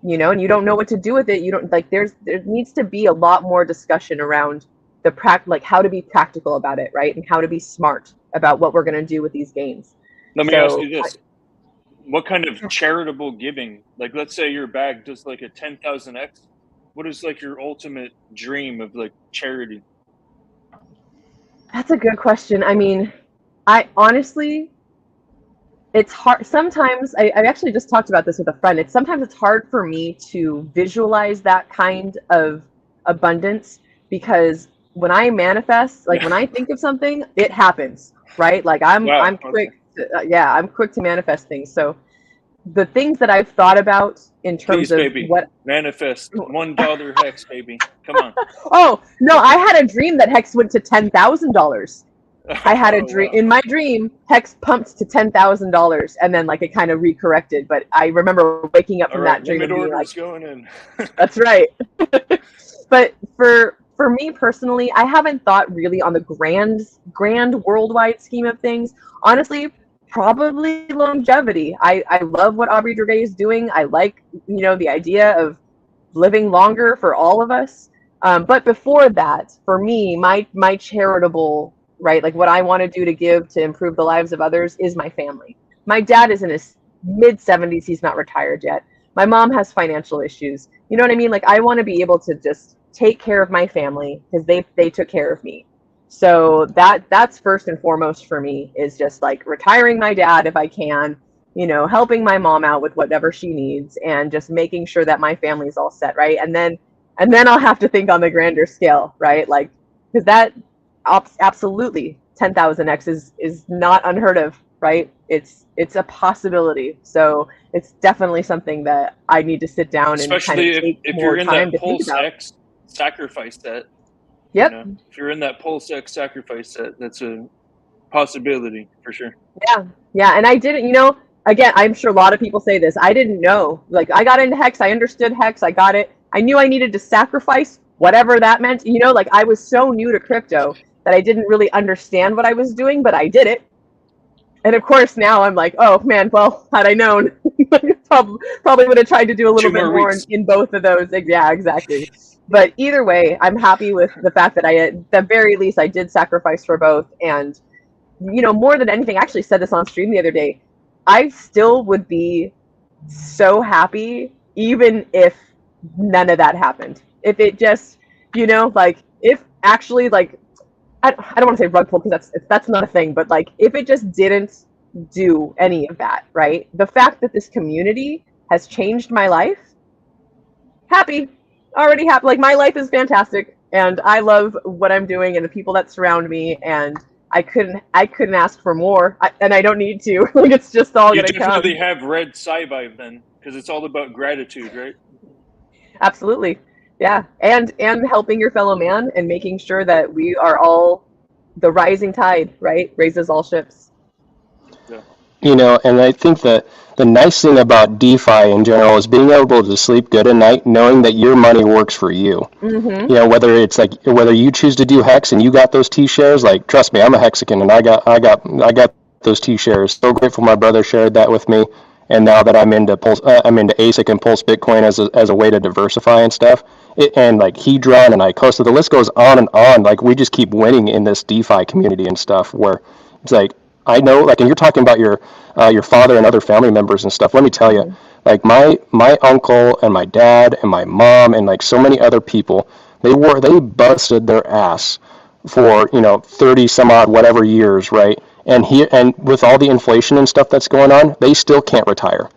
and you don't know what to do with it, there needs to be a lot more discussion around like how to be practical about it, right? And how to be smart about what we're going to do with these gains. Let me ask you this. What kind of charitable giving, like let's say your bag does like a 10,000x, what is like your ultimate dream of like charity? That's a good question. I mean, I honestly, it's hard. Sometimes I actually just talked about this with a friend. Sometimes it's hard for me to visualize that kind of abundance, because when I manifest, like when I think of something, it happens, right? Like I'm quick. I'm quick to manifest things. So the things that I've thought about in terms of what manifest $1 hex, baby, come on. Oh no, I had a dream that hex went to $10,000. I had a dream. Wow. In my dream, hex pumped to $10,000, and then like it kind of recorrected. But I rember waking up from that dream and being like, going in. That's right. But for me personally, I haven't thought really on the grand worldwide scheme of things. Honestly, probably longevity. I love what Aubrey Dragay is doing. I like, the idea of living longer for all of us. But before that, for me, my charitable, right, like what I want to do to give to improve the lives of others is my family. My dad is in his mid-70s. He's not retired yet. My mom has financial issues. You know what I mean? Like, I want to be able to just take care of my family because they took care of me. So that's first and foremost for me, is just like retiring my dad if I can, you know, helping my mom out with whatever she needs, and just making sure that my family's all set, right? And then I'll have to think on the grander scale, right? Like, because that absolutely 10,000x is not unheard of, right? It's a possibility. So it's definitely something that I need to sit down and kind Especially of take if more you're in time that to think Pulse about. X sacrifice set. Yep. You know, if you're in that Pulse X sacrifice set, that's a possibility for sure. Yeah. And I didn't, you know, again, I'm sure a lot of people say this. I didn't know. Like, I got into Hex, I understood Hex, I got it. I knew I needed to sacrifice whatever that meant. You know, like, I was so new to crypto that I didn't really understand what I was doing, but I did it. And of course, now I'm like, oh man, well, had I known, probably would have tried to do a little 2 bit more more weeks. in both of those. Yeah, exactly. But either way, I'm happy with the fact that at the very least, I did sacrifice for both. And, you know, more than anything, I actually said this on stream the other day, I still would be so happy even if none of that happened. If it just, you know, like, if actually, like, I don't want to say rug pull because that's not a thing, but like, if it just didn't do any of that, right? The fact that this community has changed my life, happy, already happy. Like, my life is fantastic, and I love what I'm doing and the people that surround me, and I couldn't ask for more, and I don't need to. Like, it's just all You gonna come. definitely have read SciVive then, because it's all about gratitude, right? Absolutely. Yeah. And helping your fellow man and making sure that we are all the rising tide, right? Raises all ships. Yeah. You know, and I think that the nice thing about DeFi in general is being able to sleep good at night, knowing that your money works for you. Mm-hmm. You know, whether you choose to do Hex and you got those T shares, like, trust me, I'm a Hexican and I got those T shares. So grateful my brother shared that with me. And now that I'm into Asic and Pulsebitcoin as a way to diversify and stuff, and like Hedron and Icosa, the list goes on and on. Like, we just keep winning in this DeFi community and stuff, where it's like, I know, like, and you're talking about your father and other family members and stuff. Let me tell you, like, my uncle and my dad and my mom and like so many other people, they busted their ass for 30 some odd whatever years, right? And with all the inflation and stuff that's going on, they still can't retire.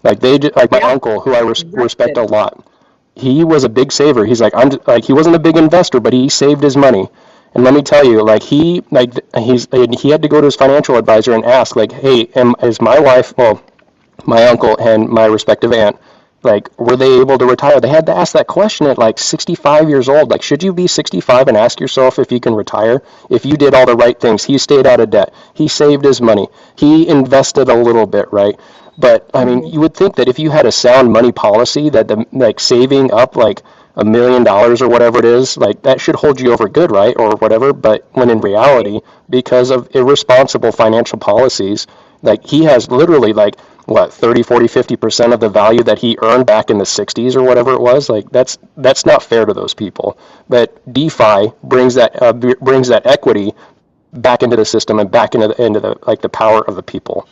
Like, my uncle, who I respect a lot, he was a big saver. He's like, he wasn't a big investor, but he saved his money. And let me tell you, like, he had to go to his financial advisor and ask, like, hey, is my wife, well, my uncle and my respective aunt, like, were they able to retire? They had to ask that question at like 65 years old. Like, should you be 65 and ask yourself if you can retire? If you did all the right things, he stayed out of debt, he saved his money, he invested a little bit, right? But I mean, you would think that if you had a sound money policy, that like saving up like $1 million or whatever it is, like, that should hold you over good, right? Or whatever. But when in reality, because of irresponsible financial policies, like, he has literally, like, what, 30, 40, 50% of the value that he earned back in the 60s or whatever it was. Like, that's not fair to those people. But DeFi brings that equity back into the system and back into the like the power of the people.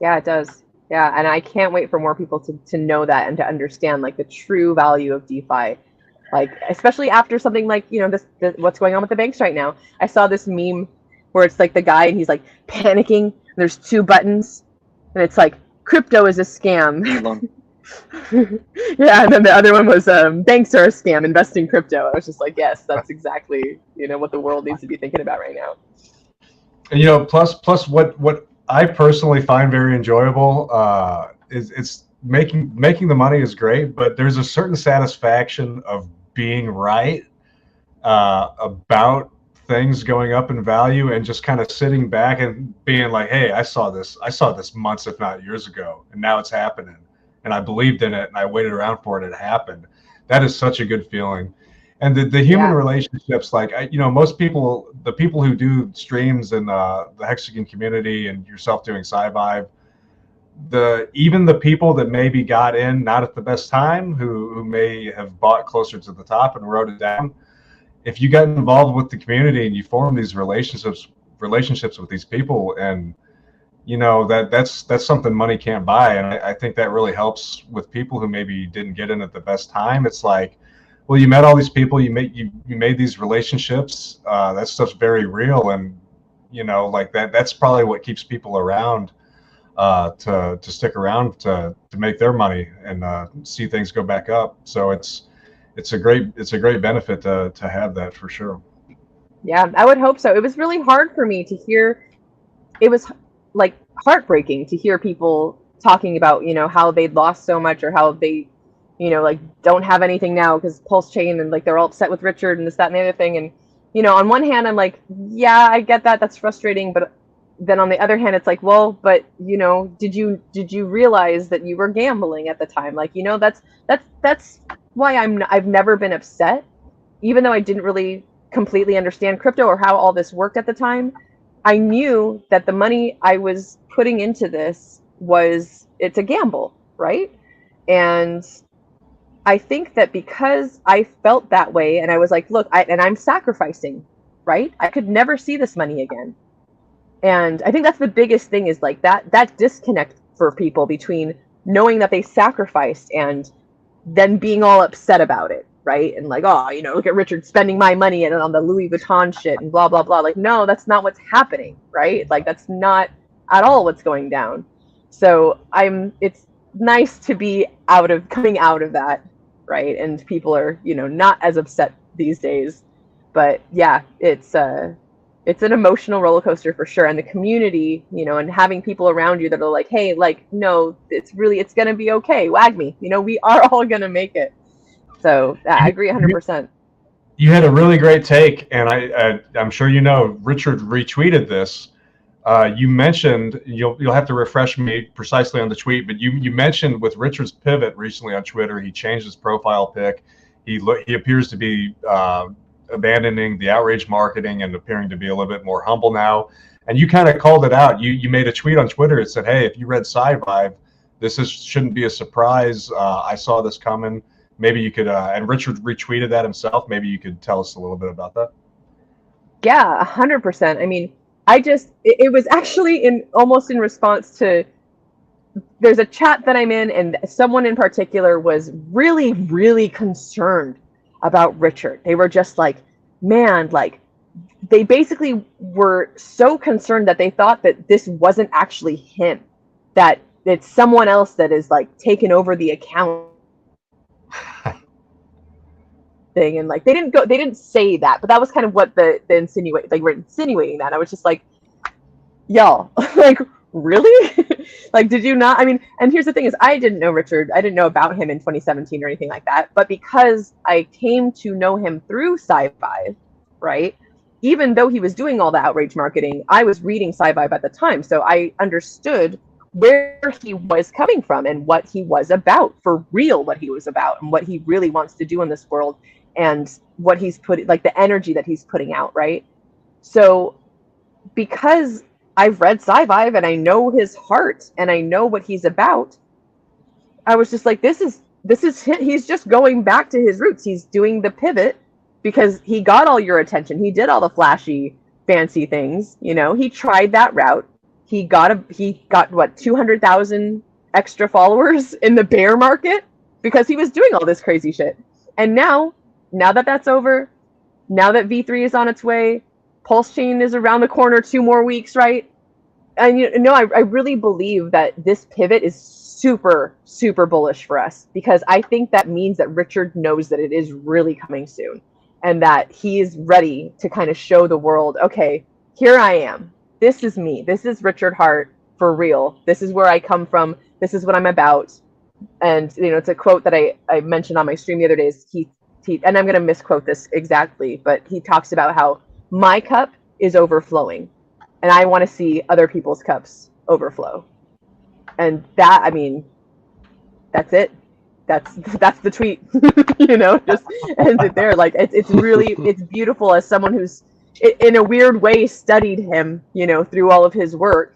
Yeah, it does. Yeah, and I can't wait for more people to know that and to understand, like, the true value of DeFi. Like, especially after something like, this what's going on with the banks right now. I saw this meme where it's like the guy and he's like panicking. There's 2 buttons, and it's like, crypto is a scam. Yeah, and then the other one was banks are a scam, invest in crypto. I was just like, yes, that's exactly what the world needs to be thinking about right now. And plus what I personally find very enjoyable is it's making the money is great, but there's a certain satisfaction of being right about things going up in value, and just kind of sitting back and being like, hey, I saw this months, if not years ago, and now it's happening, and I believed in it and I waited around for it, it happened. That is such a good feeling. And the human relationships, like, most people, the people who do streams in the Hexagon community and yourself doing SciVive, even the people that maybe got in not at the best time, who may have bought closer to the top and wrote it down, if you got involved with the community and you form these relationships with these people, and that's something money can't buy. And I think that really helps with people who maybe didn't get in at the best time. It's like, well, you met all these people, you made these relationships. That stuff's very real, and like that's probably what keeps people around, to stick around to make their money and see things go back up. So it's a great benefit to have that, for sure. Yeah, I would hope so. It was really hard for me to hear. It was like heartbreaking to hear people talking about, how they'd lost so much, or how they, like don't have anything now because Pulse Chain, and like they're all upset with Richard and this, that, and the other thing. And, on one hand, I'm like, yeah, I get that. That's frustrating. But then on the other hand, it's like, well, but, did you realize that you were gambling at the time? Like, that's why I've never been upset, even though I didn't really completely understand crypto or how all this worked at the time. I knew that the money I was putting into this it's a gamble, right? And I think that because I felt that way, and I was like, look, I'm sacrificing, right? I could never see this money again. And I think that's the biggest thing, is like that disconnect for people between knowing that they sacrificed and then being all upset about it, right? And like, oh, look at Richard spending my money on the Louis Vuitton shit and blah, blah, blah. Like, no, that's not what's happening, right? Like, that's not at all what's going down. So it's nice to be coming out of that, right? And people are, not as upset these days. But yeah, it's an emotional roller coaster for sure. And the community, and having people around you that are like, hey, like, no, it's going to be okay. Wag me, we are all going to make it. So I agree 100%. You had a really great take, and I'm sure Richard retweeted this. You mentioned, you'll have to refresh me precisely on the tweet, but you mentioned with Richard's pivot recently on Twitter, he changed his profile pic. He appears to be abandoning the outrage marketing and appearing to be a little bit more humble now. And you kind of called it out. You made a tweet on Twitter. It said, hey, if you read SciVibe, shouldn't be a surprise. I saw this coming. Maybe you could, and Richard retweeted that himself. Maybe you could tell us a little bit about that. Yeah, 100%. I mean, it was actually almost in response to, there's a chat that I'm in, and someone in particular was really, really concerned about Richard. They were just like, man, like, they basically were so concerned that they thought that this wasn't actually him, that it's someone else that is like taken over the account thing. And like, they didn't say that, but that was kind of what the insinuate, like, we're insinuating that. I was just like, y'all, like, really? Like, did you not? I mean, and here's the thing is, I didn't know Richard. I didn't know about him in 2017 or anything like that. But because I came to know him through SciVibe, right? Even though he was doing all the outrage marketing, I was reading SciVibe at the time. So I understood where he was coming from and what he was about, for real, what he was about and what he really wants to do in this world, and what he's like the energy that he's putting out, right? So because I've read SciVibe and I know his heart and I know what he's about, I was just like, this is he's just going back to his roots. He's doing the pivot because he got all your attention. He did all the flashy, fancy things. He tried that route. He got what, 200,000 extra followers in the bear market because he was doing all this crazy shit. And now that that's over, now that V3 is on its way, Pulse Chain is around the corner, 2 more weeks, right? And I really believe that this pivot is super, super bullish for us, because I think that means that Richard knows that it is really coming soon, and that he is ready to kind of show the world, okay, here I am. This is me. This is Richard Hart for real. This is where I come from. This is what I'm about. And, it's a quote that I mentioned on my stream the other day. He and I'm going to misquote this exactly, but he talks about how my cup is overflowing and I want to see other people's cups overflow. And that, I mean, that's it. That's the tweet, just ends it there. Like, it's really, it's beautiful as someone who's in a weird way studied him, through all of his work.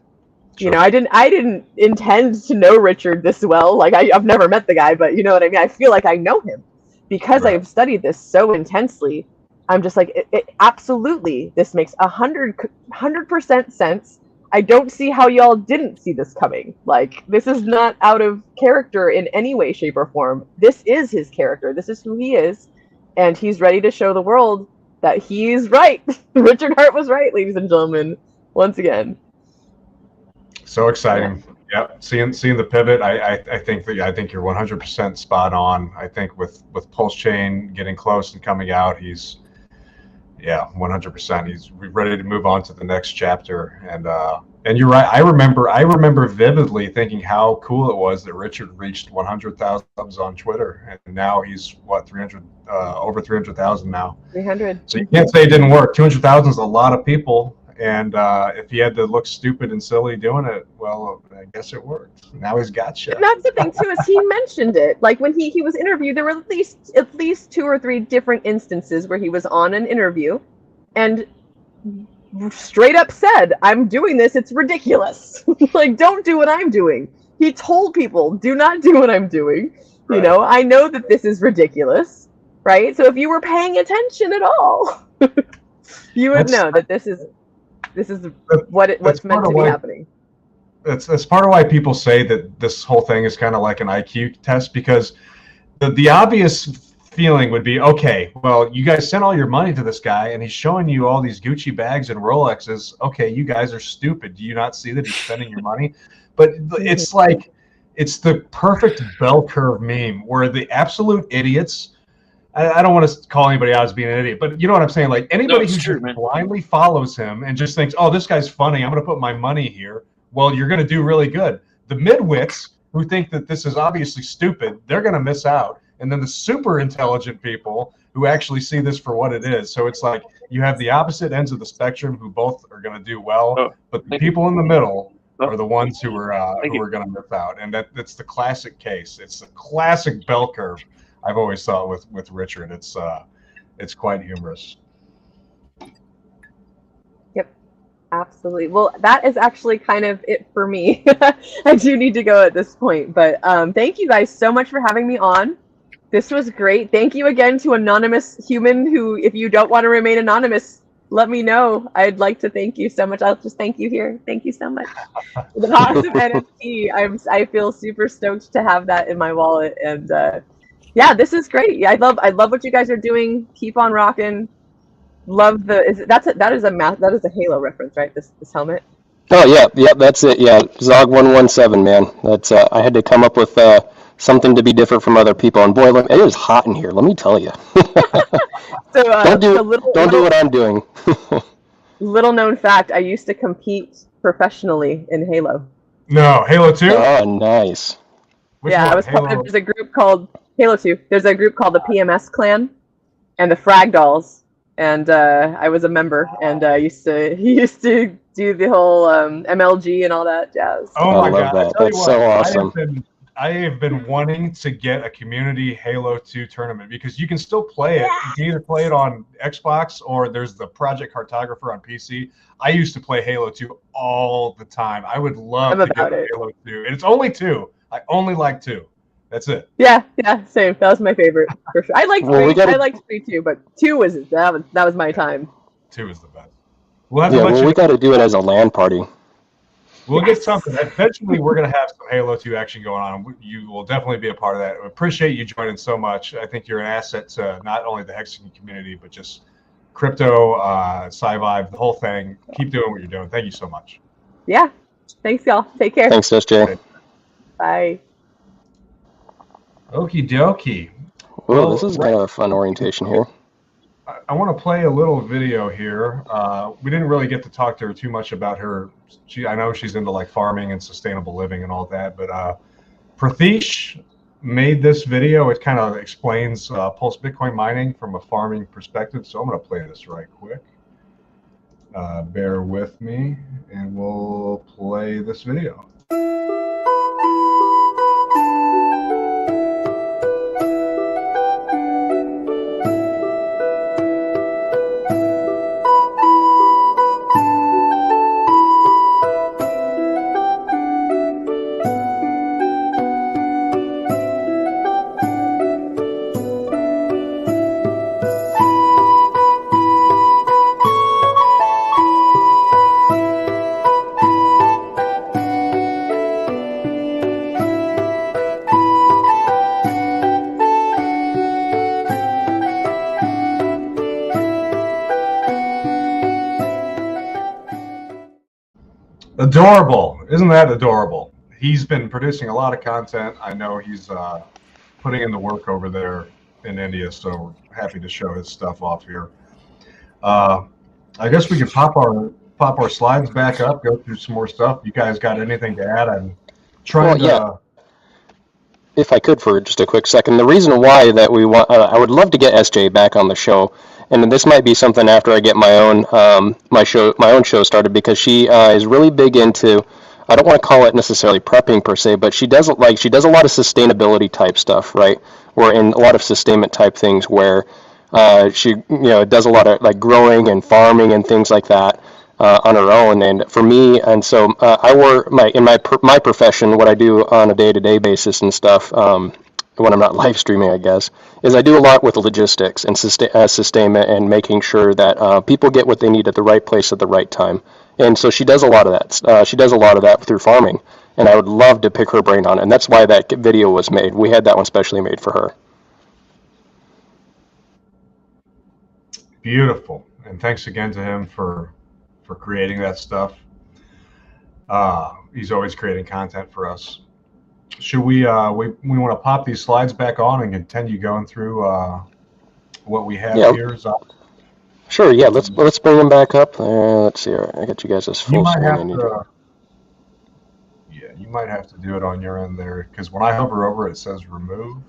Sure. I didn't intend to know Richard this well. Like, I've never met the guy, but you know what I mean? I feel like I know him because right. I've studied this so intensely. I'm just like, it absolutely, this makes 100% sense. I don't see how y'all didn't see this coming. Like, this is not out of character in any way, shape, or form. This is his character. This is who he is. And he's ready to show the world that he's right. Richard Hart was right, ladies and gentlemen, once again. So exciting. Yeah. Seeing the pivot, I think you're 100% spot on. I think with Pulse Chain getting close and coming out, he's 100%. He's ready to move on to the next chapter. And you're right. I remember vividly thinking how cool it was that Richard reached 100,000 subs on Twitter, and now he's what, 300, over 300,000 now. 300. So you can't say it didn't work. 200,000 is a lot of people, and if he had to look stupid and silly doing it, well, I guess it worked. Now he's got you. And that's the thing too, is he mentioned it. Like when he was interviewed, there were at least 2 or 3 different instances where he was on an interview and straight up said, I'm doing this, it's ridiculous. Like, don't do what I'm doing. He told people, do not do what I'm doing. Right. You know, I know that this is ridiculous, right? So if you were paying attention at all, you would know that this is what's meant to be happening. That's part of why people say that this whole thing is kind of like an IQ test, because the obvious feeling would be, okay, well, you guys sent all your money to this guy and he's showing you all these Gucci bags and Rolexes. Okay, you guys are stupid. Do you not see that he's spending your money? But it's like, it's the perfect bell curve meme where the absolute idiots, I don't want to call anybody out as being an idiot, but you know what I'm saying? Like anybody who blindly follows him and just thinks, oh, this guy's funny, I'm going to put my money here. Well, you're going to do really good. The midwits who think that this is obviously stupid, they're going to miss out. And then the super intelligent people who actually see this for what it is. So it's like you have the opposite ends of the spectrum who both are going to do well, but the people in the middle are the ones who are going to miss out. And that's the classic case. It's the classic bell curve. I've always thought with Richard, it's quite humorous. Yep, absolutely. Well, that is actually kind of it for me. I do need to go at this point, but thank you guys so much for having me on. This was great. Thank you again to Anonymous Human, who, if you don't want to remain anonymous, let me know. I'd like to thank you so much. I'll just thank you here. Thank you so much. The awesome NFT. I feel super stoked to have that in my wallet. And yeah, this is great. I love what you guys are doing. Keep on rocking. Love that is a Halo reference, right? This helmet. Oh yeah, that's it. Yeah, Zog 117, man. That's I had to come up with something to be different from other people. And boy, look, it is hot in here. Let me tell you. So don't do what I'm doing. Little known fact: I used to compete professionally in Halo. No, Halo 2. Oh, nice. Which yeah, one? I was part of. There's a group called Halo 2. There's a group called the PMS Clan, and the Frag Dolls, and I was a member, and he used to do the whole MLG and all that jazz. Oh my God, that. That's so awesome. I have been wanting to get a community Halo 2 tournament because you can still play it. You can either play it on Xbox or there's the Project Cartographer on PC. I used to play Halo 2 all the time. I would love to get Halo 2. And it's only 2. I only like 2. That's it. Yeah, same. That was my favorite for sure. I liked 3. I liked 3 too, but 2 was that was my time. 2 is the best. We got to do it as a LAN party. We'll get something. Eventually, we're going to have some Halo 2 action going on. You will definitely be a part of that. I appreciate you joining so much. I think you're an asset to not only the Hexagon community, but just crypto, SciVibe, the whole thing. Keep doing what you're doing. Thank you so much. Yeah. Thanks, y'all. Take care. Thanks, SJ. Bye. Okie dokie. Well, this is kind of a fun orientation here. I want to play a little video here. We didn't really get to talk to her too much about her. I know she's into like farming and sustainable living and all that, but Prathish made this video. It kind of explains Pulse Bitcoin mining from a farming perspective. So I'm going to play this right quick. Bear with me, and we'll play this video. Adorable. Isn't that adorable? He's been producing a lot of content. I know he's putting in the work over there in India, so happy to show his stuff off here. I guess we could pop our slides back up, go through some more stuff. You guys got anything to add? I'm trying to. If I could for just a quick second, the reason why that we want, I would love to get SJ back on the show, and this might be something after I get my own my own show started, because she is really big into, I don't want to call it necessarily prepping per se, but she does a lot of sustainability type stuff, right? Or in a lot of sustainment type things where she does a lot of like growing and farming and things like that on her own. And for me, and so I work my profession, what I do on a day-to-day basis and stuff, when I'm not live streaming, I guess, is I do a lot with logistics and sustainment and making sure that people get what they need at the right place at the right time. And so she does a lot of that. She does a lot of that through farming, and I would love to pick her brain on it. And that's why that video was made. We had that one specially made for her. Beautiful, and thanks again to him for creating that stuff. He's always creating content for us. Should we want to pop these slides back on and continue going through what we have here? Sure. Yeah. Let's bring them back up. Let's see. I got you guys as full screen. You might have to do it on your end there, because when I hover over it says remove.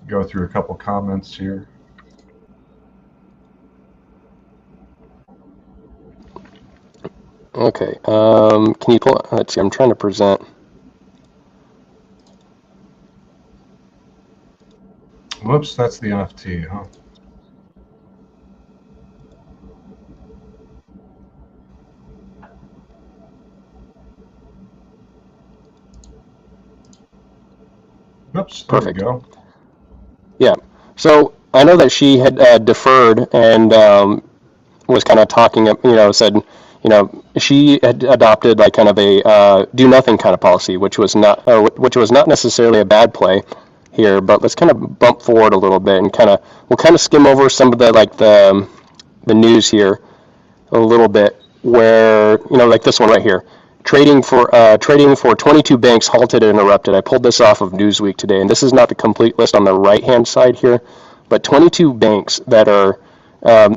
Go through a couple comments here. Okay, can you pull, let's see, I'm trying to present. Whoops, that's the NFT, huh? Oops, there we go. Yeah, so I know that she had deferred and was kind of talking, said, she had adopted like kind of a do nothing kind of policy, which was not necessarily a bad play here. But let's kind of bump forward a little bit and we'll kind of skim over some of the news here a little bit, where like this one right here, trading for 22 banks halted and interrupted. I pulled this off of Newsweek today, and this is not the complete list on the right hand side here, but 22 banks that are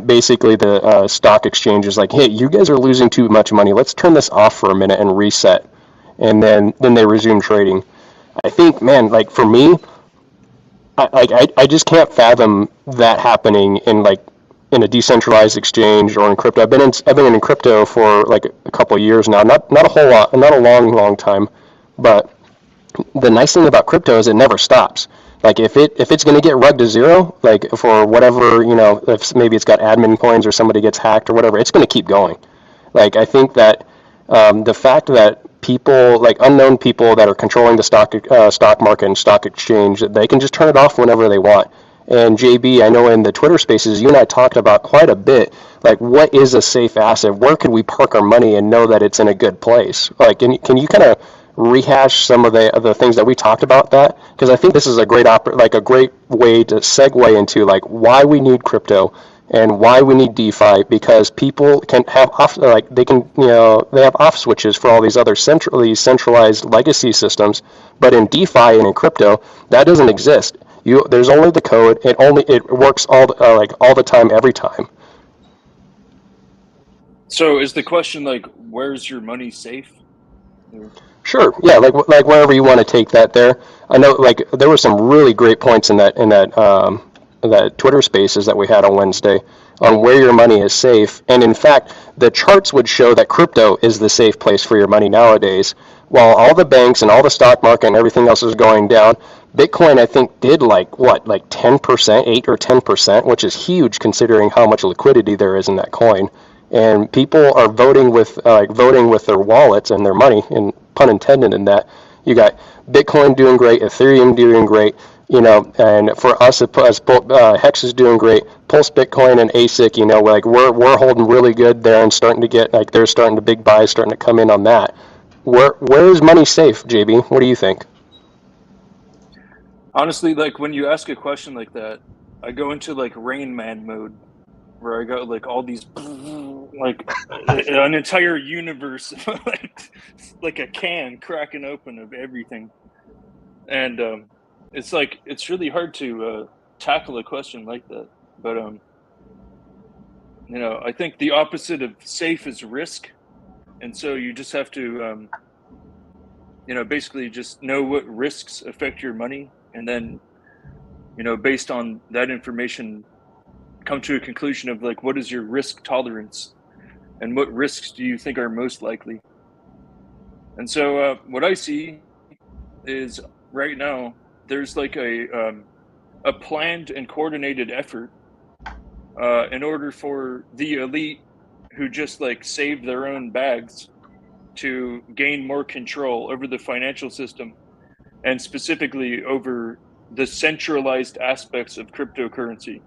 basically the stock exchange is like, hey, you guys are losing too much money. Let's turn this off for a minute and reset. And then they resume trading. I think, man, like for me, I just can't fathom that happening in a decentralized exchange or in crypto. I've been in crypto for like a couple of years now. Not a whole lot, not a long time. But the nice thing about crypto is it never stops. Like if it's going to get rugged to zero, like for whatever, if maybe it's got admin coins or somebody gets hacked or whatever, it's going to keep going. Like I think that the fact that people, like unknown people that are controlling the stock market and stock exchange, they can just turn it off whenever they want. And JB, I know in the Twitter spaces, you and I talked about quite a bit, like what is a safe asset? Where could we park our money and know that it's in a good place? Like, can you kind of rehash some of the things that we talked about that? Because I think this is a great way to segue into like why we need crypto and why we need DeFi, because people can have they have off switches for all these other centralized legacy systems, but in DeFi and in crypto that doesn't exist. There's only the code. It works all the time, every time. So is the question like, where's your money safe? Sure. Yeah. Like wherever you want to take that there. I know like there were some really great points in that Twitter spaces that we had on Wednesday on where your money is safe. And in fact, the charts would show that crypto is the safe place for your money nowadays. While all the banks and all the stock market and everything else is going down, Bitcoin, I think, did like 10%, 8 or 10%, which is huge considering how much liquidity there is in that coin. And people are voting with their wallets and their money, and pun intended in that. You got Bitcoin doing great, Ethereum doing great, and for us, Hex is doing great. Pulsebitcoin and Asic, we're holding really good there and starting to get they're starting to big buys starting to come in on that. Where is money safe, JB? What do you think? Honestly, like when you ask a question like that, I go into like Rain Man mode, where I got like all these, like an entire universe, like a can cracking open of everything. And it's like, it's really hard to tackle a question like that. But, I think the opposite of safe is risk. And so you just have to, basically just know what risks affect your money. And then, based on that information, come to a conclusion of like, what is your risk tolerance and what risks do you think are most likely? And so what I see is right now there's like a planned and coordinated effort in order for the elite who just like save their own bags to gain more control over the financial system, and specifically over the centralized aspects of cryptocurrency.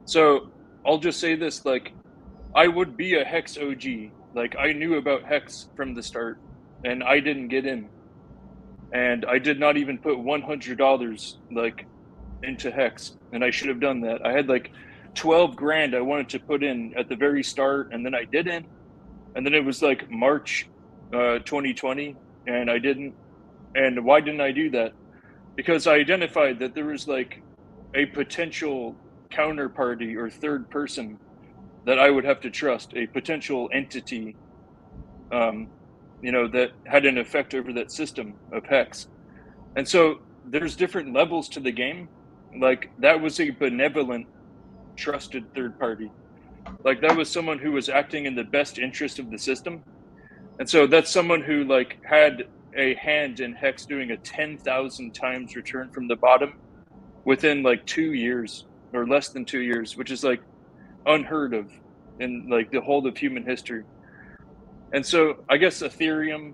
So I'll just say this, like, I would be a Hex OG. Like, I knew about Hex from the start, and I didn't get in. And I did not even put $100 like into Hex, and I should have done that. I had like 12 grand I wanted to put in at the very start, and then I didn't. And then it was like March 2020, and I didn't. And why didn't I do that? Because I identified that there was like a potential counterparty or third person that I would have to trust, a potential entity, that had an effect over that system of Hex. And so there's different levels to the game. Like, that was a benevolent, trusted third party. Like, that was someone who was acting in the best interest of the system. And so that's someone who like had a hand in Hex doing a 10,000 times return from the bottom within like 2 years or less than 2 years, which is like unheard of in like the whole of human history. And so I guess Ethereum,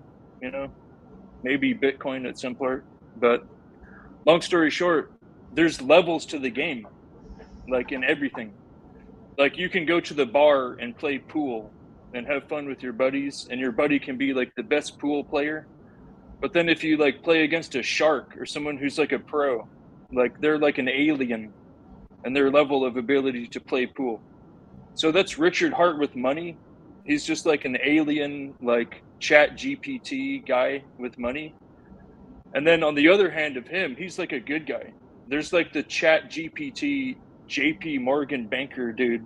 maybe Bitcoin at some part, but long story short, there's levels to the game, like in everything. Like, you can go to the bar and play pool and have fun with your buddies, and your buddy can be like the best pool player. But then if you like play against a shark or someone who's like a pro, like they're like an alien and their level of ability to play pool. So that's Richard Hart with money. He's just like an alien, like Chat GPT guy with money. And then on the other hand of him, he's like a good guy. There's like the Chat GPT JP Morgan banker dude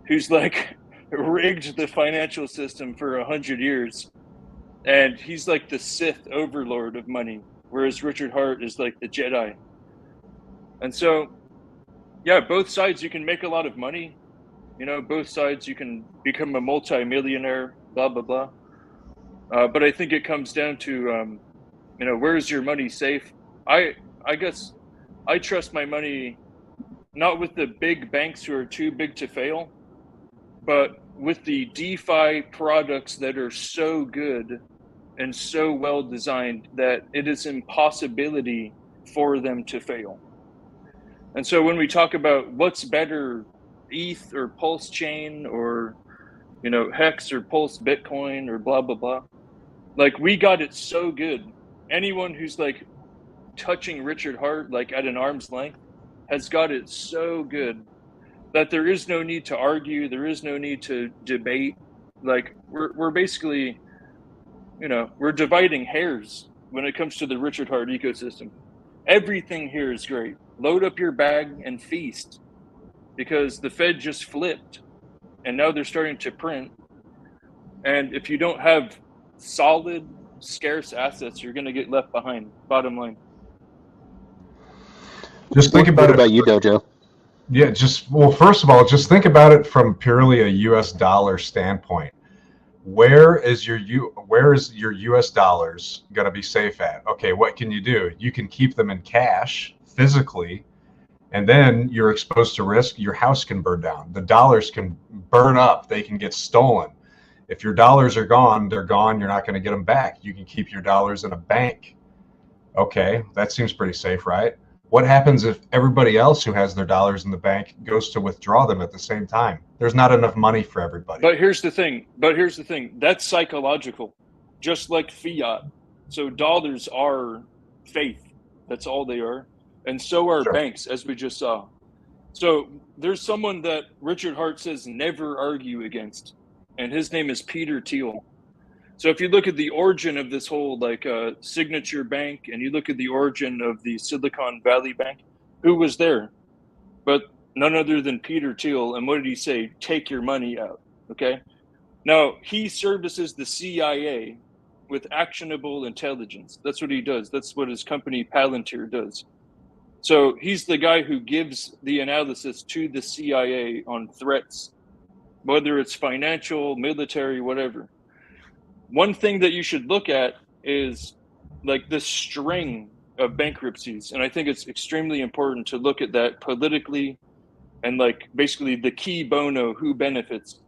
who's like rigged the financial system for 100 years. And he's like the Sith overlord of money, whereas Richard Hart is like the Jedi. And so, yeah, both sides you can make a lot of money. Both sides you can become a multi-millionaire, blah, blah, blah. But I think it comes down to, where's your money safe? I guess I trust my money not with the big banks who are too big to fail, but with the DeFi products that are so good and so well designed that it is impossibility for them to fail. And so when we talk about what's better, ETH or Pulse Chain or, Hex or Pulsebitcoin or blah, blah, blah, like, we got it so good. Anyone who's like touching Richard Hart, like at an arm's length, has got it so good that there is no need to argue. There is no need to debate. Like, we're basically, we're dividing hairs when it comes to the Richard Hart ecosystem. Everything here is great. Load up your bag and feast, because the Fed just flipped and now they're starting to print. And if you don't have solid, scarce assets, you're going to get left behind, bottom line. Just think about What about you, Dojo? Yeah, first of all, just think about it from purely a US dollar standpoint. Where is your US dollars going to be safe at? Okay, what can you do? You can keep them in cash physically, and then you're exposed to risk. Your house can burn down. The dollars can burn up. They can get stolen. If your dollars are gone, they're gone. You're not going to get them back. You can keep your dollars in a bank. Okay, that seems pretty safe, right? What happens if everybody else who has their dollars in the bank goes to withdraw them at the same time? There's not enough money for everybody. But here's the thing. That's psychological, just like fiat. So dollars are faith. That's all they are. And so are banks, as we just saw. So there's someone that Richard Hart says never argue against, and his name is Peter Thiel. So if you look at the origin of this whole Signature Bank, and you look at the origin of the Silicon Valley Bank, who was there? But none other than Peter Thiel. And what did he say? Take your money out. Okay. Now he services the CIA with actionable intelligence. That's what he does. That's what his company Palantir does. So he's the guy who gives the analysis to the CIA on threats, whether it's financial, military, whatever. One thing that you should look at is like the string of bankruptcies. And I think it's extremely important to look at that politically and like basically the key bono, who benefits.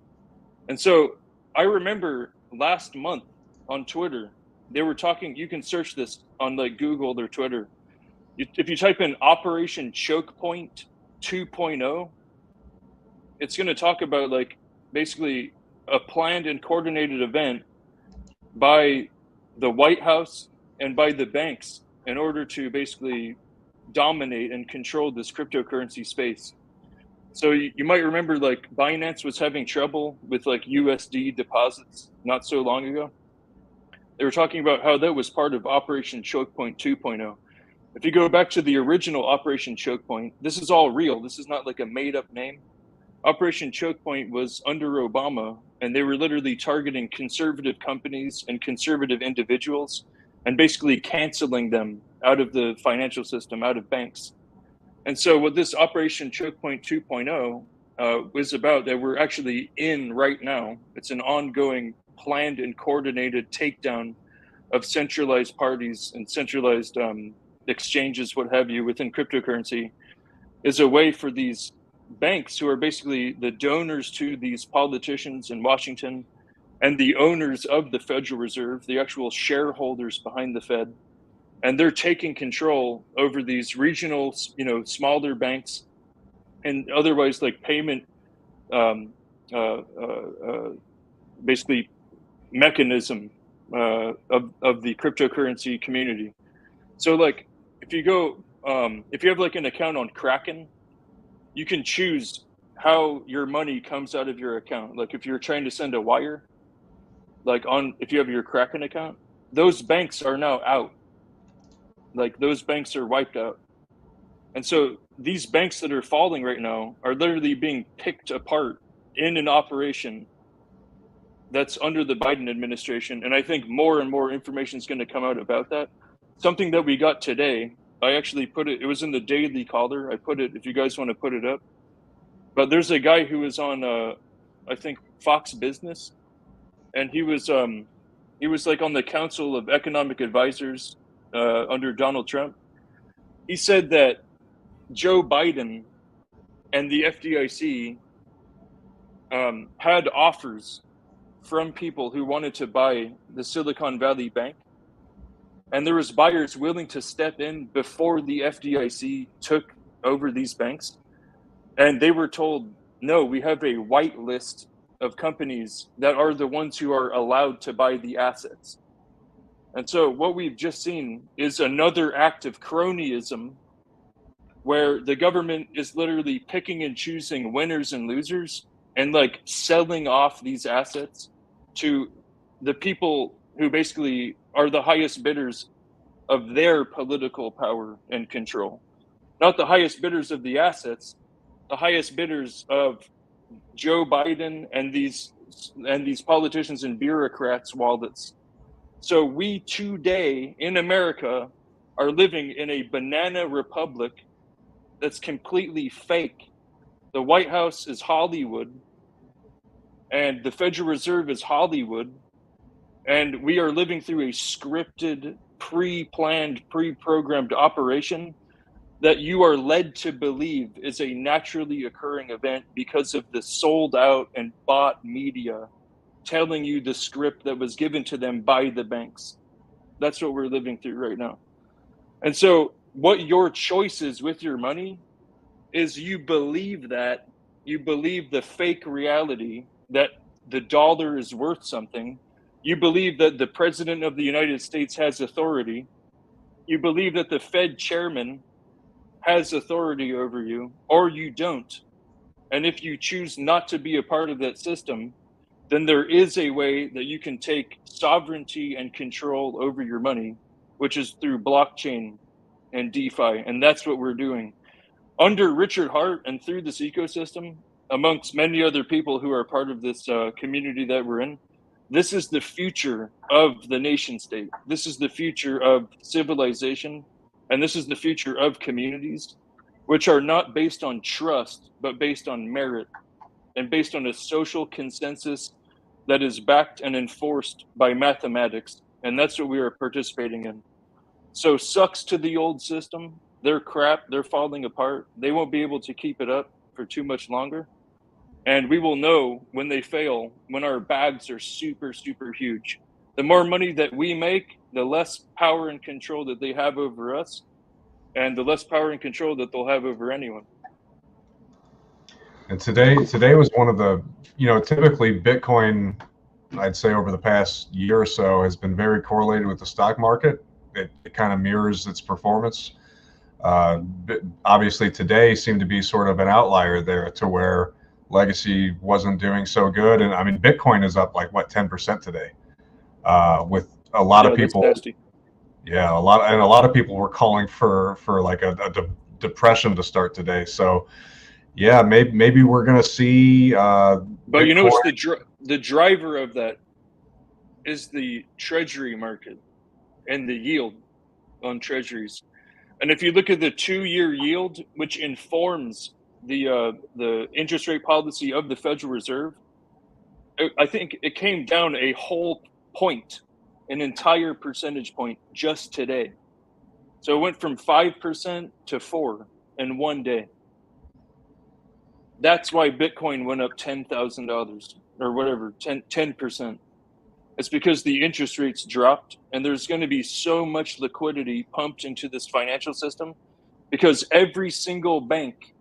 And so I remember last month on Twitter, they were talking, you can search this on like Google or Twitter. If you type in Operation Choke Point 2.0, it's going to talk about like basically a planned and coordinated event by the White House and by the banks in order to basically dominate and control this cryptocurrency space. So you might remember like Binance was having trouble with like USD deposits not so long ago. They were talking about how that was part of Operation Choke Point 2.0. If you go back to the original Operation Choke Point, this is all real. This is not like a made up name. Operation Choke Point was under Obama, and they were literally targeting conservative companies and conservative individuals and basically canceling them out of the financial system, out of banks. And so what this Operation Choke Point 2.0 was about, that we're actually in right now, it's an ongoing planned and coordinated takedown of centralized parties and centralized exchanges, what have you, within cryptocurrency, is a way for these banks, who are basically the donors to these politicians in Washington and the owners of the Federal Reserve, the actual shareholders behind the Fed, and they're taking control over these regional, smaller banks and otherwise like payment, basically mechanism of the cryptocurrency community. So like if you go, if you have like an account on Kraken, you can choose how your money comes out of your account. Like if you're trying to send a wire, like if you have your Kraken account, those banks are now out. Like those banks are wiped out. And so these banks that are falling right now are literally being picked apart in an operation that's under the Biden administration. And I think more and more information is going to come out about that. Something that we got today, I actually put it was in the Daily Caller. I put it, if you guys want to put it up. But there's a guy who was on, I think, Fox Business. And he was like on the Council of Economic Advisors under Donald Trump. He said that Joe Biden and the FDIC had offers from people who wanted to buy the Silicon Valley Bank. And there was buyers willing to step in before the FDIC took over these banks. And they were told, no, we have a white list of companies that are the ones who are allowed to buy the assets. And so what we've just seen is another act of cronyism, where the government is literally picking and choosing winners and losers and like selling off these assets to the people who basically are the highest bidders of their political power and control. Not the highest bidders of the assets, the highest bidders of Joe Biden and these politicians and bureaucrats' wallets. So we today in America are living in a banana republic that's completely fake. The White House is Hollywood, and the Federal Reserve is Hollywood, and we are living through a scripted, pre-planned, pre-programmed operation that you are led to believe is a naturally occurring event because of the sold out and bought media telling you the script that was given to them by the banks. That's what we're living through right now. And so what your choice is with your money is you believe the fake reality that the dollar is worth something. You believe that the president of the United States has authority. You believe that the Fed chairman has authority over you or you don't. And if you choose not to be a part of that system, then there is a way that you can take sovereignty and control over your money, which is through blockchain and DeFi. And that's what we're doing. Under Richard Hart and through this ecosystem, amongst many other people who are part of this community that we're in, this is the future of the nation state. This is the future of civilization. And this is the future of communities, which are not based on trust, but based on merit and based on a social consensus that is backed and enforced by mathematics. And that's what we are participating in. So sucks to the old system. They're crap. They're falling apart. They won't be able to keep it up for too much longer. And we will know when they fail, when our bags are super, super huge. The more money that we make, the less power and control that they have over us, and the less power and control that they'll have over anyone. And today was one of the, typically Bitcoin, I'd say over the past year or so, has been very correlated with the stock market. It kind of mirrors its performance. Obviously today seemed to be sort of an outlier there to where Legacy wasn't doing so good. And I mean, Bitcoin is up like what, 10% today, with a lot of people. That's nasty. Yeah, a lot of people were calling for like a depression to start today. So yeah, maybe we're gonna see. But Bitcoin. you know what's the driver of that is the treasury market and the yield on treasuries. And if you look at the 2-year yield, which informs the interest rate policy of the Federal Reserve, I think it came down a whole point, an entire percentage point just today. So it went from 5% to 4% in one day. That's why Bitcoin went up $10,000 or whatever, 10%. It's because the interest rates dropped, and there's going to be so much liquidity pumped into this financial system because every single bank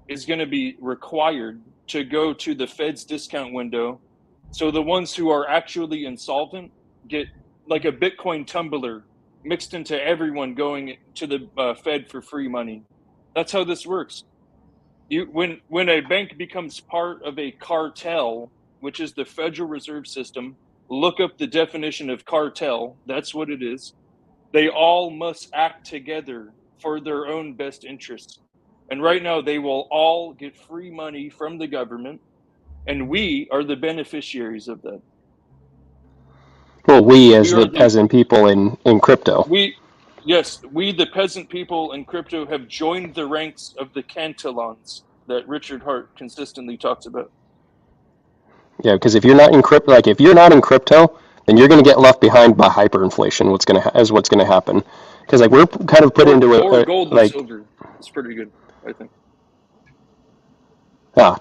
is going to be required to go to the Fed's discount window. So the ones who are actually insolvent get like a Bitcoin tumbler mixed into everyone going to the Fed for free money. That's how this works. When a bank becomes part of a cartel, which is the Federal Reserve System, look up the definition of cartel. That's what it is. They all must act together for their own best interests. And right now, they will all get free money from the government, and we are the beneficiaries of that. Well, we as the peasant people in crypto. We, the peasant people in crypto, have joined the ranks of the cantillons that Richard Hart consistently talks about. Yeah, because if you're not in crypto, then you're going to get left behind by hyperinflation. What's going to happen? Because like we're kind of put into a gold and silver. It's pretty good, I think.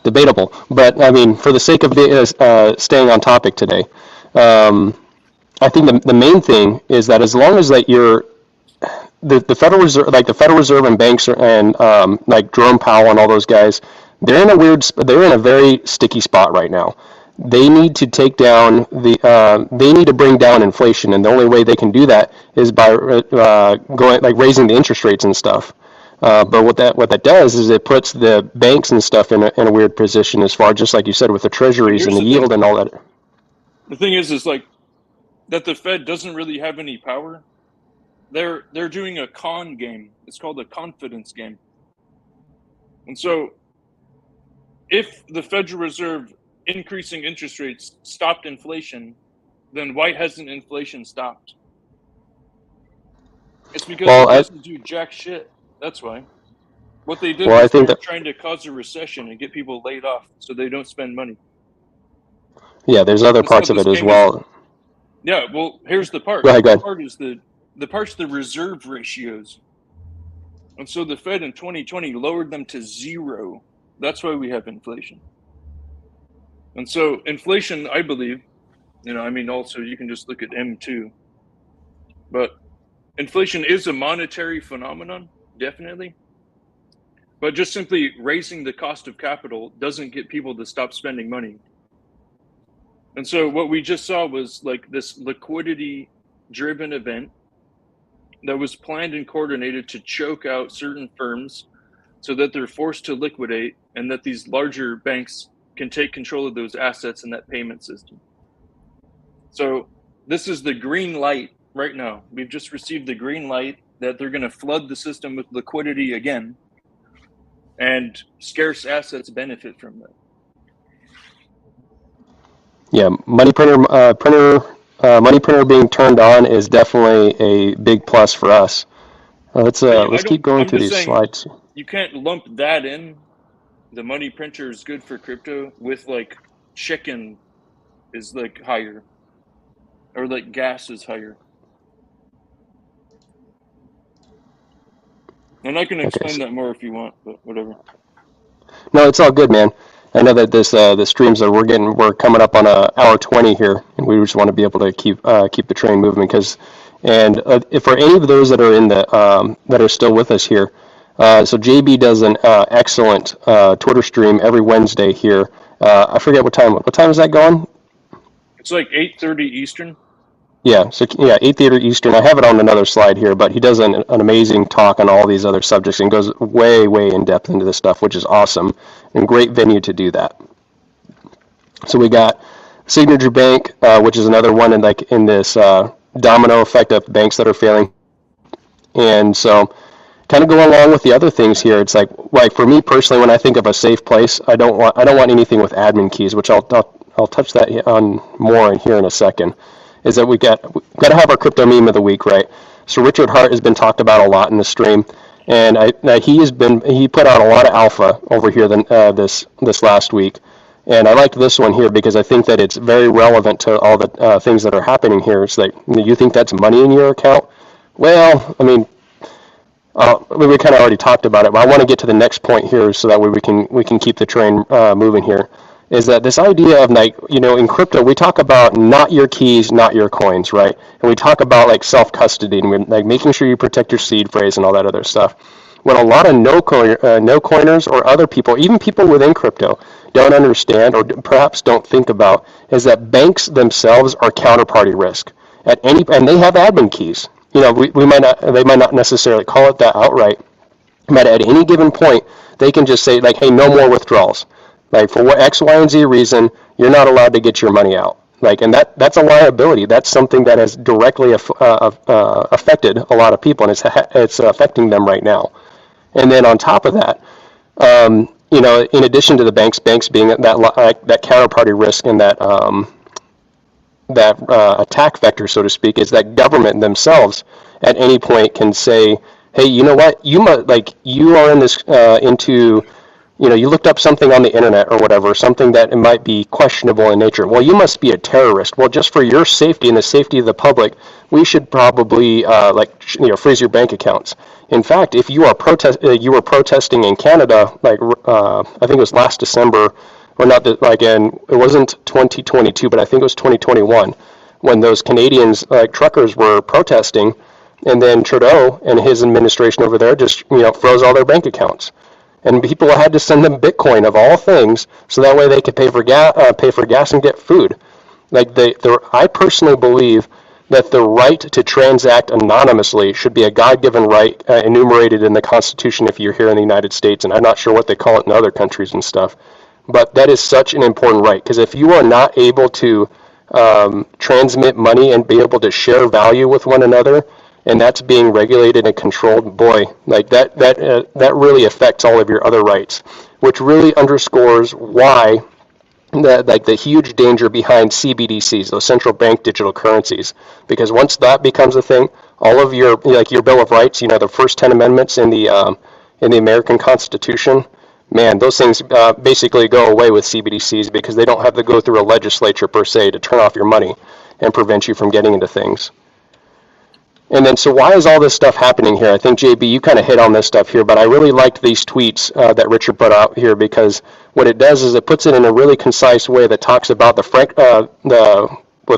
Debatable, but I mean, for the sake of staying on topic today, I think the main thing is that as long as that you're the Federal Reserve, like the Federal Reserve and banks and like Jerome Powell and all those guys, they're in a very sticky spot right now. They need to take down they need to bring down inflation, and the only way they can do that is by raising the interest rates and stuff. But what that does is it puts the banks and stuff in a weird position as far, just like you said, with the treasuries and the yield and all that. The thing is like that the Fed doesn't really have any power. They're doing a con game. It's called a confidence game. And so if the Federal Reserve increasing interest rates stopped inflation, then why hasn't inflation stopped? It's because it doesn't do jack shit. That's why. What they did was they were trying to cause a recession and get people laid off so they don't spend money. Yeah, there's other parts of it as well. Yeah, well, here's the part. Go ahead. The part's the reserve ratios. And so the Fed in 2020 lowered them to 0. That's why we have inflation. And so inflation, I believe, also you can just look at M2. But inflation is a monetary phenomenon, definitely. But just simply raising the cost of capital doesn't get people to stop spending money. And so what we just saw was like this liquidity-driven event that was planned and coordinated to choke out certain firms so that they're forced to liquidate and that these larger banks can take control of those assets in that payment system. So this is the green light right now. We've just received the green light that they're going to flood the system with liquidity again, and scarce assets benefit from that. Yeah, money printer being turned on is definitely a big plus for us. Let's keep going through these slides. You can't lump that in. The money printer is good for crypto with like chicken is like higher, or like gas is higher. And I can explain that more if you want, but whatever. No, it's all good, man. I know that the streams that we're coming up on hour 20 here, and we just want to be able to keep the train moving. If for any of those that are in the that are still with us here, so JB does an excellent Twitter stream every Wednesday here. I forget what time. What time is that going? It's like 8:30 Eastern. Yeah, so 8:30 Eastern. I have it on another slide here, but he does an amazing talk on all these other subjects and goes way in depth into this stuff, which is awesome and great venue to do that. So we got Signature Bank, which is another one in this domino effect of banks that are failing, and so kind of go along with the other things here. It's like for me personally, when I think of a safe place, I don't want anything with admin keys, which I'll touch that on more in here in a second. Is that we got to have our crypto meme of the week, right? So Richard Hart has been talked about a lot in the stream, and he put out a lot of alpha over here this last week, and I liked this one here because I think that it's very relevant to all the things that are happening here. It's like, you think that's money in your account? Well, I mean, we kind of already talked about it, but I want to get to the next point here so that way we can keep the train moving here. Is that this idea of in crypto we talk about not your keys, not your coins, right? And we talk about self-custody and making sure you protect your seed phrase and all that other stuff. What a lot of no coiners or other people, even people within crypto, don't understand or perhaps don't think about is that banks themselves are counterparty risk and they have admin keys. They might not necessarily call it that outright, but at any given point they can just say hey, no more withdrawals. For what X, Y, and Z reason, you're not allowed to get your money out. And that's a liability. That's something that has directly affected a lot of people, and it's affecting them right now. And then on top of that, in addition to the banks being that counterparty risk and that attack vector, so to speak, is that government themselves at any point can say, hey, you know what? You are in this into. You looked up something on the internet or whatever, something that it might be questionable in nature. Well, you must be a terrorist. Well, just for your safety and the safety of the public, we should probably freeze your bank accounts. In fact, if you are you were protesting in Canada, I think it was last December, or not that it wasn't 2022, but I think it was 2021, when those Canadians truckers were protesting, and then Trudeau and his administration over there just froze all their bank accounts. And people had to send them Bitcoin of all things, so that way they could pay for gas and get food. I personally believe that the right to transact anonymously should be a God-given right enumerated in the Constitution if you're here in the United States, and I'm not sure what they call it in other countries and stuff. But that is such an important right, because if you are not able to transmit money and be able to share value with one another, and that's being regulated and controlled, boy, that really affects all of your other rights, which really underscores why the huge danger behind CBDCs, those central bank digital currencies, because once that becomes a thing, all of your your Bill of Rights, the first 10 amendments in the American Constitution, man, those things basically go away with CBDCs because they don't have to go through a legislature per se to turn off your money and prevent you from getting into things. And then, so why is all this stuff happening here? I think, JB, you kind of hit on this stuff here, but I really liked these tweets that Richard put out here, because what it does is it puts it in a really concise way that talks about with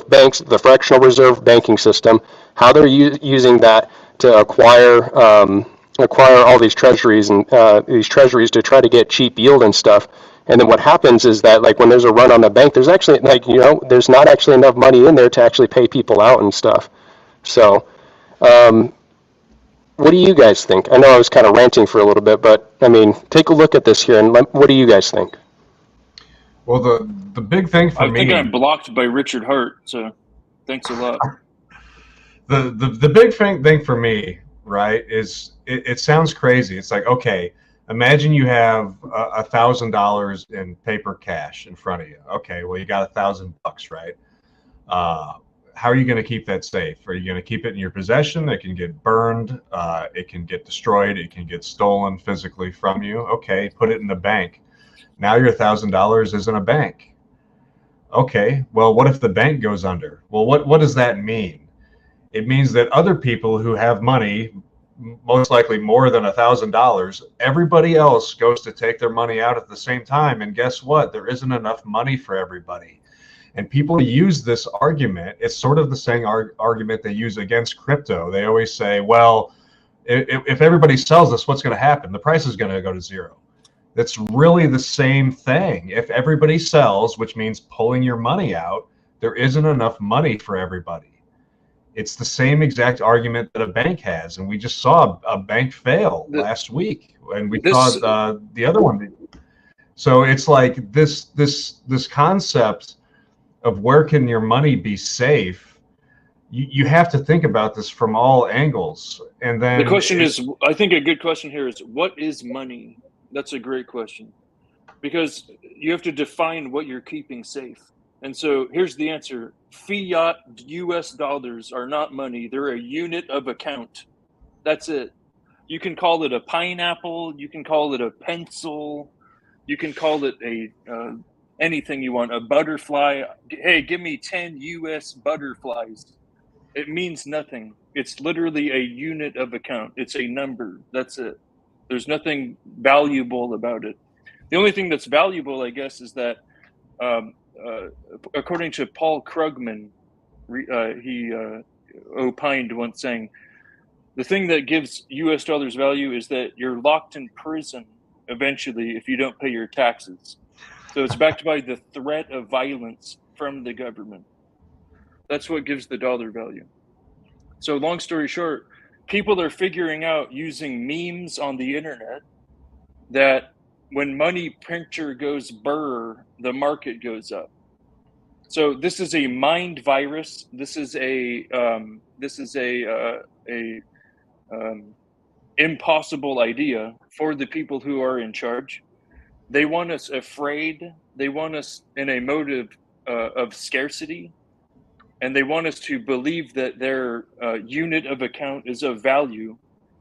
banks, the fractional reserve banking system, how they're using that to acquire all these treasuries and to try to get cheap yield and stuff. And then what happens is that when there's a run on the bank, there's actually there's not actually enough money in there to actually pay people out and stuff. So what do you guys think? I know I was kind of ranting for a little bit, but I mean, take a look at this here, and what do you guys think? Well, the big thing for me, I think I'm blocked by Richard Hart, so thanks a lot. the big thing for me, right, is it sounds crazy. It's like, okay, imagine you have $1,000 in paper cash in front of you. Okay, well, you got $1,000, right? How are you going to keep that safe? Are you going to keep it in your possession? It can get burned. It can get destroyed. It can get stolen physically from you. Okay, put it in the bank. Now your $1,000 is in a bank. Okay, well, what if the bank goes under? Well, what does that mean? It means that other people who have money, most likely more than $1,000, everybody else goes to take their money out at the same time. And guess what? There isn't enough money for everybody. And people use this argument. It's sort of the same argument they use against crypto. They always say, well, if everybody sells this, what's going to happen? The price is going to go to zero. That's really the same thing. If everybody sells, which means pulling your money out, there isn't enough money for everybody. It's the same exact argument that a bank has. And we just saw a bank fail last week. And we saw the other one. So it's like this concept of where can your money be safe, you have to think about this from all angles. And then the question is, I think a good question here is, what is money? That's a great question, because you have to define what you're keeping safe. And so here's the answer. Fiat US dollars are not money. They're a unit of account. That's it. You can call it a pineapple. You can call it a pencil. You can call it anything you want, a butterfly. Hey, give me 10 US butterflies. It means nothing. It's literally a unit of account. It's a number. That's it. There's nothing valuable about it. The only thing that's valuable, I guess, is that according to Paul Krugman, he opined once saying, the thing that gives US dollars value is that you're locked in prison eventually if you don't pay your taxes. So it's backed by the threat of violence from the government. That's what gives the dollar value. So long story short, people are figuring out using memes on the internet that when money printer goes burr, the market goes up. So this is a mind virus. This is a impossible idea for the people who are in charge. They want us afraid. They want us in a motive of scarcity. And they want us to believe that their unit of account is of value,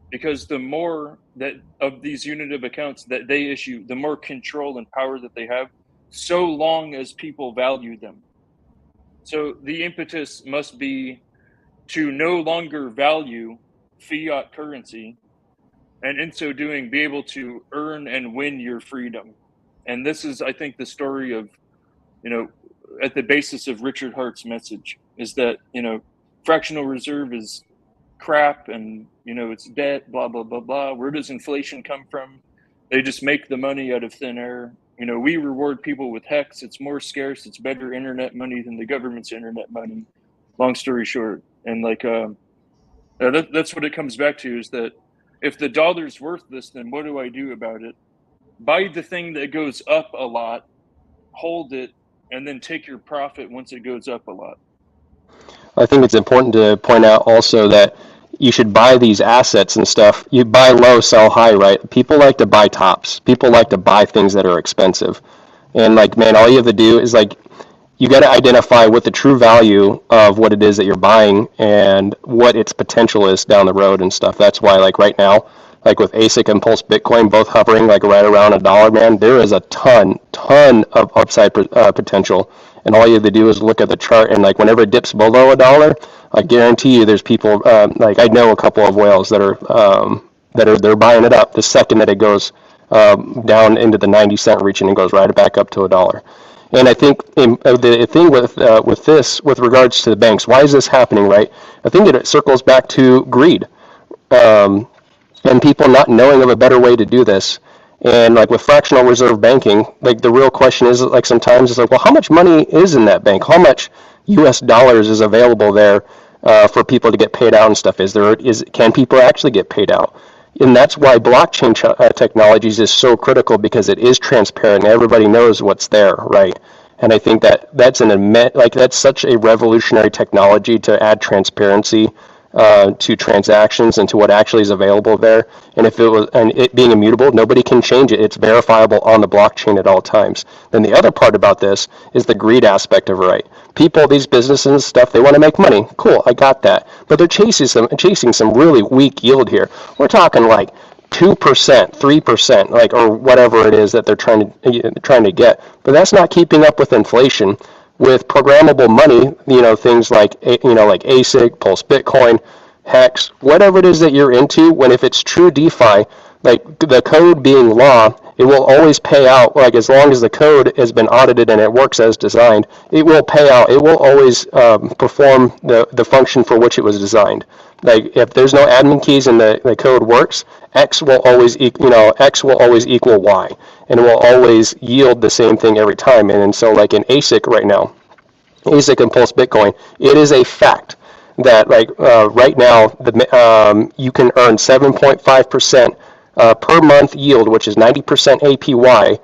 because the more that of these unit of accounts that they issue, the more control and power that they have, so long as people value them. So the impetus must be to no longer value fiat currency, and in so doing, be able to earn and win your freedom. And this is, I think, the story of, at the basis of Richard Hart's message, is that, fractional reserve is crap and, it's debt, blah, blah, blah, blah. Where does inflation come from? They just make the money out of thin air. We reward people with HEX. It's more scarce. It's better internet money than the government's internet money. Long story short. And that's what it comes back to, is that if the dollar's worth this, then what do I do about it? Buy the thing that goes up a lot, hold it, and then take your profit once it goes up a lot. I think it's important to point out also that you should buy these assets and stuff. You buy low, sell high, right? People like to buy tops. People like to buy things that are expensive. And man, all you have to do is you got to identify what the true value of what it is that you're buying and what its potential is down the road and stuff. That's why right now, with Asic and Pulsebitcoin both hovering right around $1, man, there is a ton of upside potential. And all you have to do is look at the chart, and whenever it dips below $1, I guarantee you there's people I know a couple of whales that are they're buying it up the second that it goes down into the 90-cent region and goes right back up to $1. And I think the thing with this, with regards to the banks, why is this happening, right? I think it circles back to greed, and people not knowing of a better way to do this. And with fractional reserve banking, the real question is sometimes it's well, how much money is in that bank? How much US dollars is available there for people to get paid out and stuff. Can people actually get paid out? And that's why blockchain technologies is so critical, because it is transparent and everybody knows what's there, right? And I think that's such a revolutionary technology to add transparency to transactions and to what actually is available there. And it being immutable, nobody can change it. It's verifiable on the blockchain at all times. Then the other part about this is the greed aspect of it, right? People, these businesses and stuff, they want to make money. Cool, I got that. But they're chasing some really weak yield here. We're talking like 2%, 3%, like, or whatever it is that they're trying to get. But that's not keeping up with inflation. With programmable money, things like Asic, Pulsebitcoin, Hex, whatever it is that you're into, if it's true DeFi, like the code being law, it will always pay out. Like, as long as the code has been audited and it works as designed, it will pay out. It will always perform the function for which it was designed. Like, if there's no admin keys and the code works, X will always equal Y, and it will always yield the same thing every time. And so, like in Asic right now, Asic and Pulsebitcoin, it is a fact that right now you can earn 7.5% per month yield, which is 90% APY,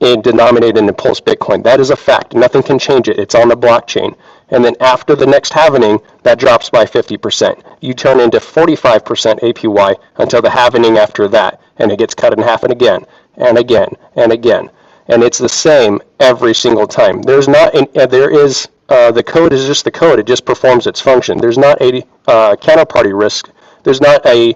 and denominated in Pulsebitcoin. That is a fact. Nothing can change it. It's on the blockchain. And then after the next halvening, that drops by 50%. You turn into 45% APY until the halvening after that, and it gets cut in half, and again, and again, and again. And it's the same every single time. The code is just the code. It just performs its function. There's not a counterparty risk. There's not a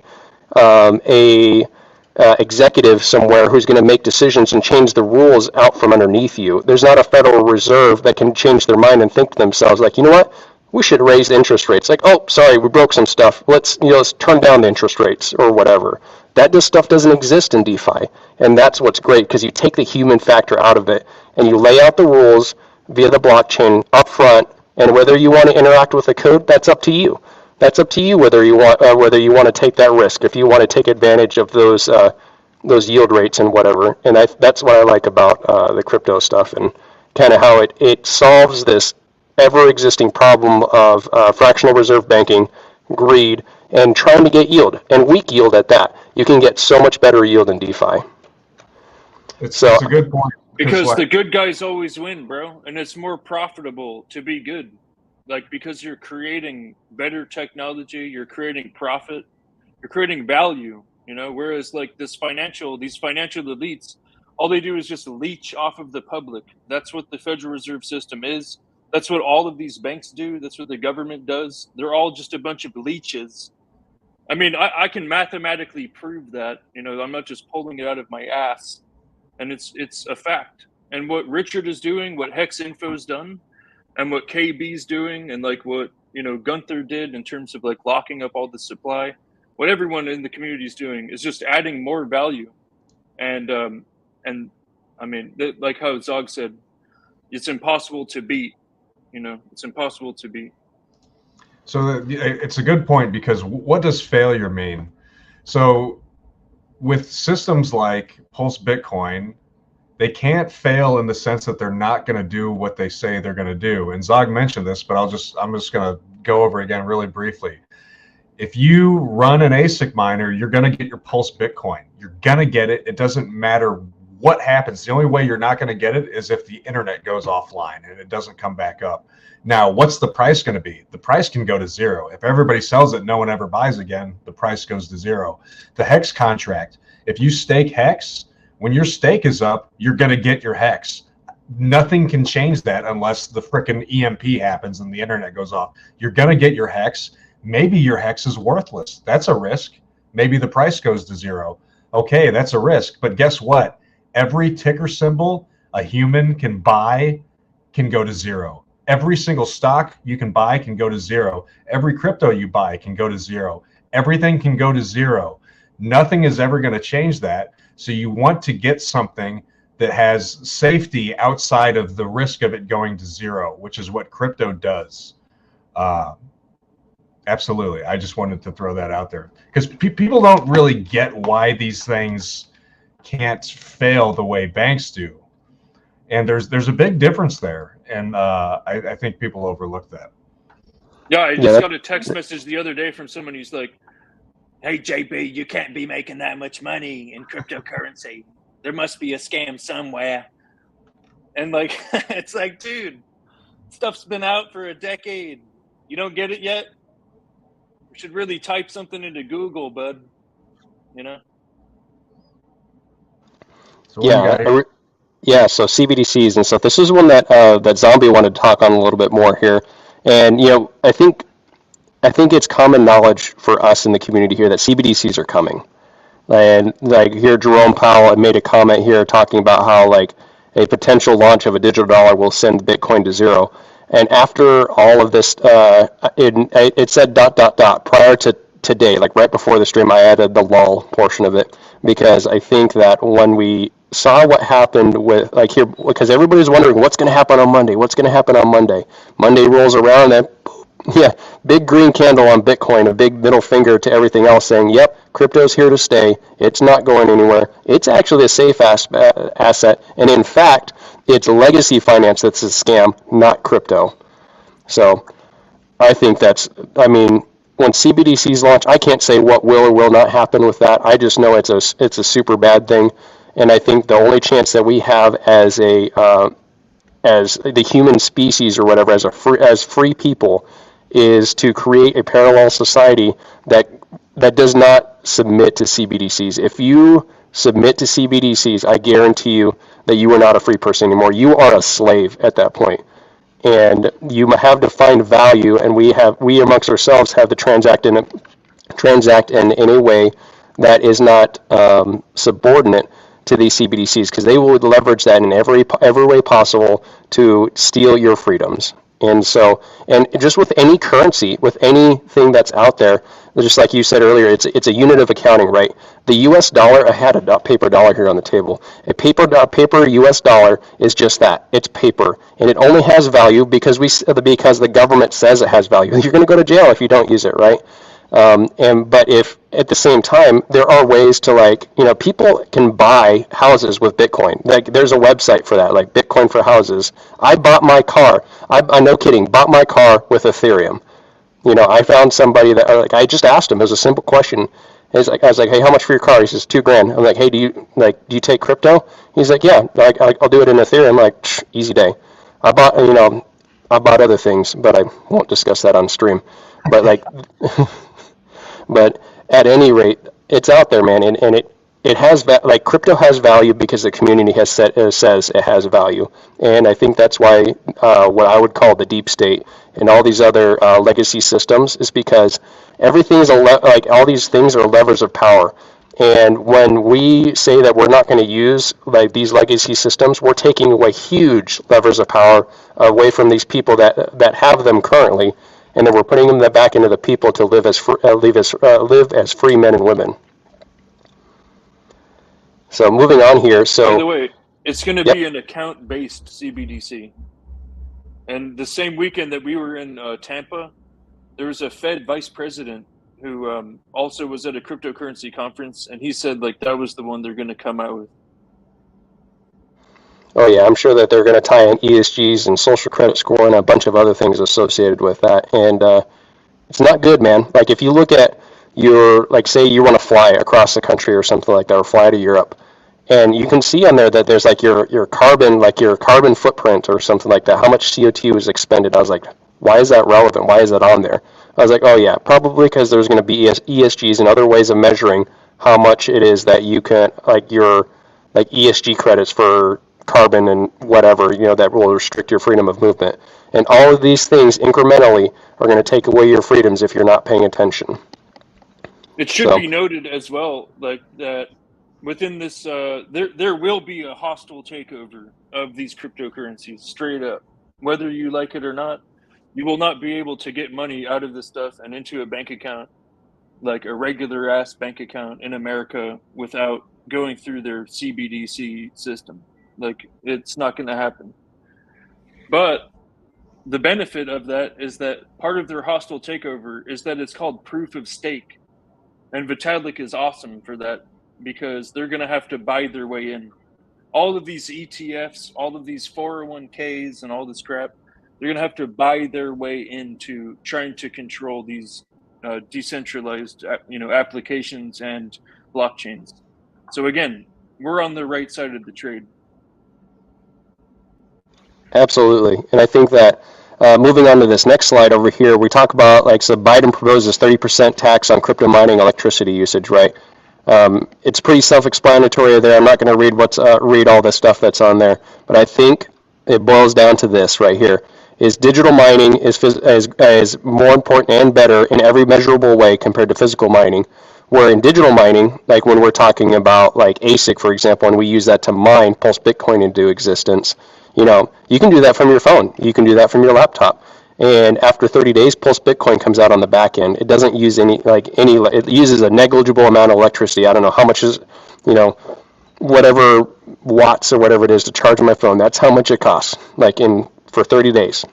executive somewhere who's going to make decisions and change the rules out from underneath you. There's not a Federal Reserve that can change their mind and think to themselves, like, you know what, we should raise the interest rates. Like, oh, sorry, we broke some stuff. Let's turn down the interest rates or whatever. This stuff doesn't exist in DeFi, and that's what's great, because you take the human factor out of it and you lay out the rules via the blockchain up front, and whether you want to interact with the code, that's up to you. That's up to you whether you want to take that risk, if you want to take advantage of those yield rates and whatever. And that's what I like about the crypto stuff, and kind of how it solves this ever-existing problem of fractional reserve banking, greed, and trying to get yield, and weak yield at that. You can get so much better yield in DeFi. It's a good point. Because the good guys always win, bro, and it's more profitable to be good. Like, because you're creating better technology, you're creating profit, you're creating value, whereas like these financial elites, all they do is just leech off of the public. That's what the Federal Reserve System is. That's what all of these banks do. That's what the government does. They're all just a bunch of leeches. I mean, I can mathematically prove that, I'm not just pulling it out of my ass, and it's a fact. And what Richard is doing, what Hex Info's done, and what KB's doing, and like what Gunther did in terms of like locking up all the supply, what everyone in the community is doing is just adding more value. And I mean, like how Zog said, it's impossible to beat. It's impossible to beat. So it's a good point, because what does failure mean? So with systems like Pulsebitcoin, they can't fail in the sense that they're not going to do what they say they're going to do. And Zog mentioned this, but I'm just going to go over it again really briefly. If you run an ASIC miner, you're going to get your Pulsebitcoin. You're going to get it. It doesn't matter what happens. The only way you're not going to get it is if the internet goes offline and it doesn't come back up. Now, what's the price going to be? The price can go to zero. If everybody sells it, no one ever buys again, the price goes to zero. The Hex contract, if you stake Hex, when your stake is up, you're going to get your Hex. Nothing can change that unless the frickin' EMP happens and the internet goes off. You're going to get your Hex. Maybe your Hex is worthless. That's a risk. Maybe the price goes to zero. Okay, that's a risk. But guess what? Every ticker symbol a human can buy can go to zero. Every single stock you can buy can go to zero. Every crypto you buy can go to zero. Everything can go to zero. Nothing is ever going to change that. So you want to get something that has safety outside of the risk of it going to zero, which is what crypto does. Absolutely. I just wanted to throw that out there, because people don't really get why these things can't fail the way banks do. And there's a big difference there. And I think people overlook that. Yeah, I just got a text message the other day from someone who's like, "Hey JB, you can't be making that much money in cryptocurrency. There must be a scam somewhere." And like, it's like, dude, stuff's been out for a decade. You don't get it yet? You should really type something into Google, bud. You know? So what do you got here? Yeah, so CBDCs and stuff. This is one that that Zombie wanted to talk on a little bit more here, and I think it's common knowledge for us in the community here that CBDCs are coming, and like here Jerome Powell made a comment here talking about how like a potential launch of a digital dollar will send Bitcoin to zero, and after all of this, it said ... prior to today, like right before the stream, I added the lull portion of it because I think that when we saw what happened with like here, because everybody's wondering what's going to happen on Monday, Monday rolls around and yeah, big green candle on Bitcoin, a big middle finger to everything else saying, yep, crypto's here to stay. It's not going anywhere. It's actually a safe asset. And in fact, it's legacy finance that's a scam, not crypto. So I think when CBDCs launch, I can't say what will or will not happen with that. I just know it's a super bad thing. And I think the only chance that we have as the human species or whatever, as free people, is to create a parallel society that does not submit to CBDCs. If you submit to CBDCs, I guarantee you that you are not a free person anymore. You are a slave at that point. And you have to find value, and we amongst ourselves have to transact in a way that is not subordinate to these CBDCs, because they will leverage that in every way possible to steal your freedoms. And so, and just with any currency, with anything that's out there, just like you said earlier, it's a unit of accounting, right? The U.S. dollar, I had a paper dollar here on the table. A paper U.S. dollar is just that. It's paper, and it only has value because the government says it has value. You're going to go to jail if you don't use it, right? But if at the same time there are ways to people can buy houses with Bitcoin. Like there's a website for that, like Bitcoin for houses. I bought my car. I no kidding, bought my car with Ethereum. I found somebody that I just asked him. It was a simple question. I was like, hey, how much for your car? He says $2,000. I'm like, hey, do you take crypto? He's like, yeah, I'll do it in Ethereum. I'm like, easy day. I bought other things, but I won't discuss that on stream. But but at any rate, it's out there, man, and it has crypto has value because the community says it has value, and I think that's why what I would call the deep state and all these other legacy systems is because everything is all these things are levers of power. And when we say that we're not going to use these legacy systems, we're taking away huge levers of power away from these people that have them currently, and then we're putting them back into the people to live as free men and women. So moving on here. So by the way, it's going to be an account-based CBDC. And the same weekend that we were in Tampa, there was a Fed vice president who also was at a cryptocurrency conference, and he said that was the one they're going to come out with. Oh yeah, I'm sure that they're going to tie in ESGs and social credit score and a bunch of other things associated with that. And it's not good, man. Like if you look at say you want to fly across the country or something like that, or fly to Europe, and you can see on there that there's your carbon footprint or something like that, how much CO2 is expended. I was like, why is that relevant? Why is that on there? I was like, oh yeah, probably because there's going to be ESGs and other ways of measuring how much it is that you can your ESG credits for carbon and whatever, that will restrict your freedom of movement. And all of these things incrementally are going to take away your freedoms if you're not paying attention. It should be noted as well, that within this, there will be a hostile takeover of these cryptocurrencies, straight up. Whether you like it or not, you will not be able to get money out of this stuff and into a bank account, like a regular ass bank account in America, without going through their CBDC system. It's not going to happen. But the benefit of that is that part of their hostile takeover is that it's called proof of stake. And Vitalik is awesome for that because they're going to have to buy their way in. All of these ETFs, all of these 401ks and all this crap, they're going to have to buy their way into trying to control these decentralized, applications and blockchains. So again, we're on the right side of the trade. Absolutely. And I think that moving on to this next slide over here, we talk about, like, so Biden proposes 30% tax on crypto mining electricity usage, right? It's pretty self-explanatory there. I'm not going to read all the stuff that's on there, but I think it boils down to this right here: is digital mining is more important and better in every measurable way compared to physical mining. Where in digital mining, like when we're talking about like Asic, for example, and we use that to mine Pulsebitcoin into existence, you can do that from your phone. You can do that from your laptop. And after 30 days, Pulsebitcoin comes out on the back end. It doesn't use it uses a negligible amount of electricity. I don't know how much is, whatever watts or whatever it is to charge my phone. That's how much it costs, for 30 days.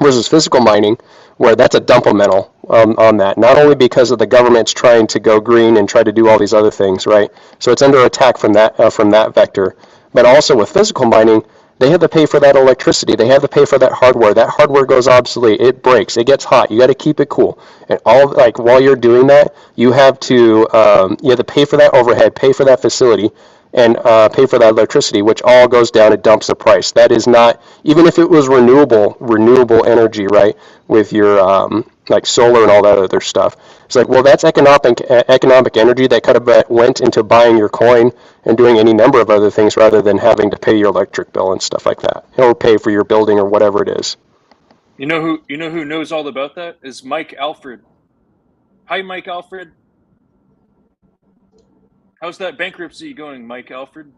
Versus physical mining, where that's a dump-a-mental on that. Not only because of the government's trying to go green and try to do all these other things, right? So it's under attack from that vector. But also with physical mining, they have to pay for that electricity. They have to pay for that hardware. That hardware goes obsolete. It breaks. It gets hot. You got to keep it cool. And while you're doing that, you have to pay for that overhead, pay for that facility, and pay for that electricity, which all goes down. It dumps the price. That is not, even if it was renewable energy, right, with your like solar and all that other stuff. It's like, well, that's economic energy that could have went into buying your coin and doing any number of other things rather than having to pay your electric bill and stuff like that, or pay for your building or whatever it is. You know who knows all about that is Mike Alfred. Hi, Mike Alfred. How's that bankruptcy going, Mike Alfred?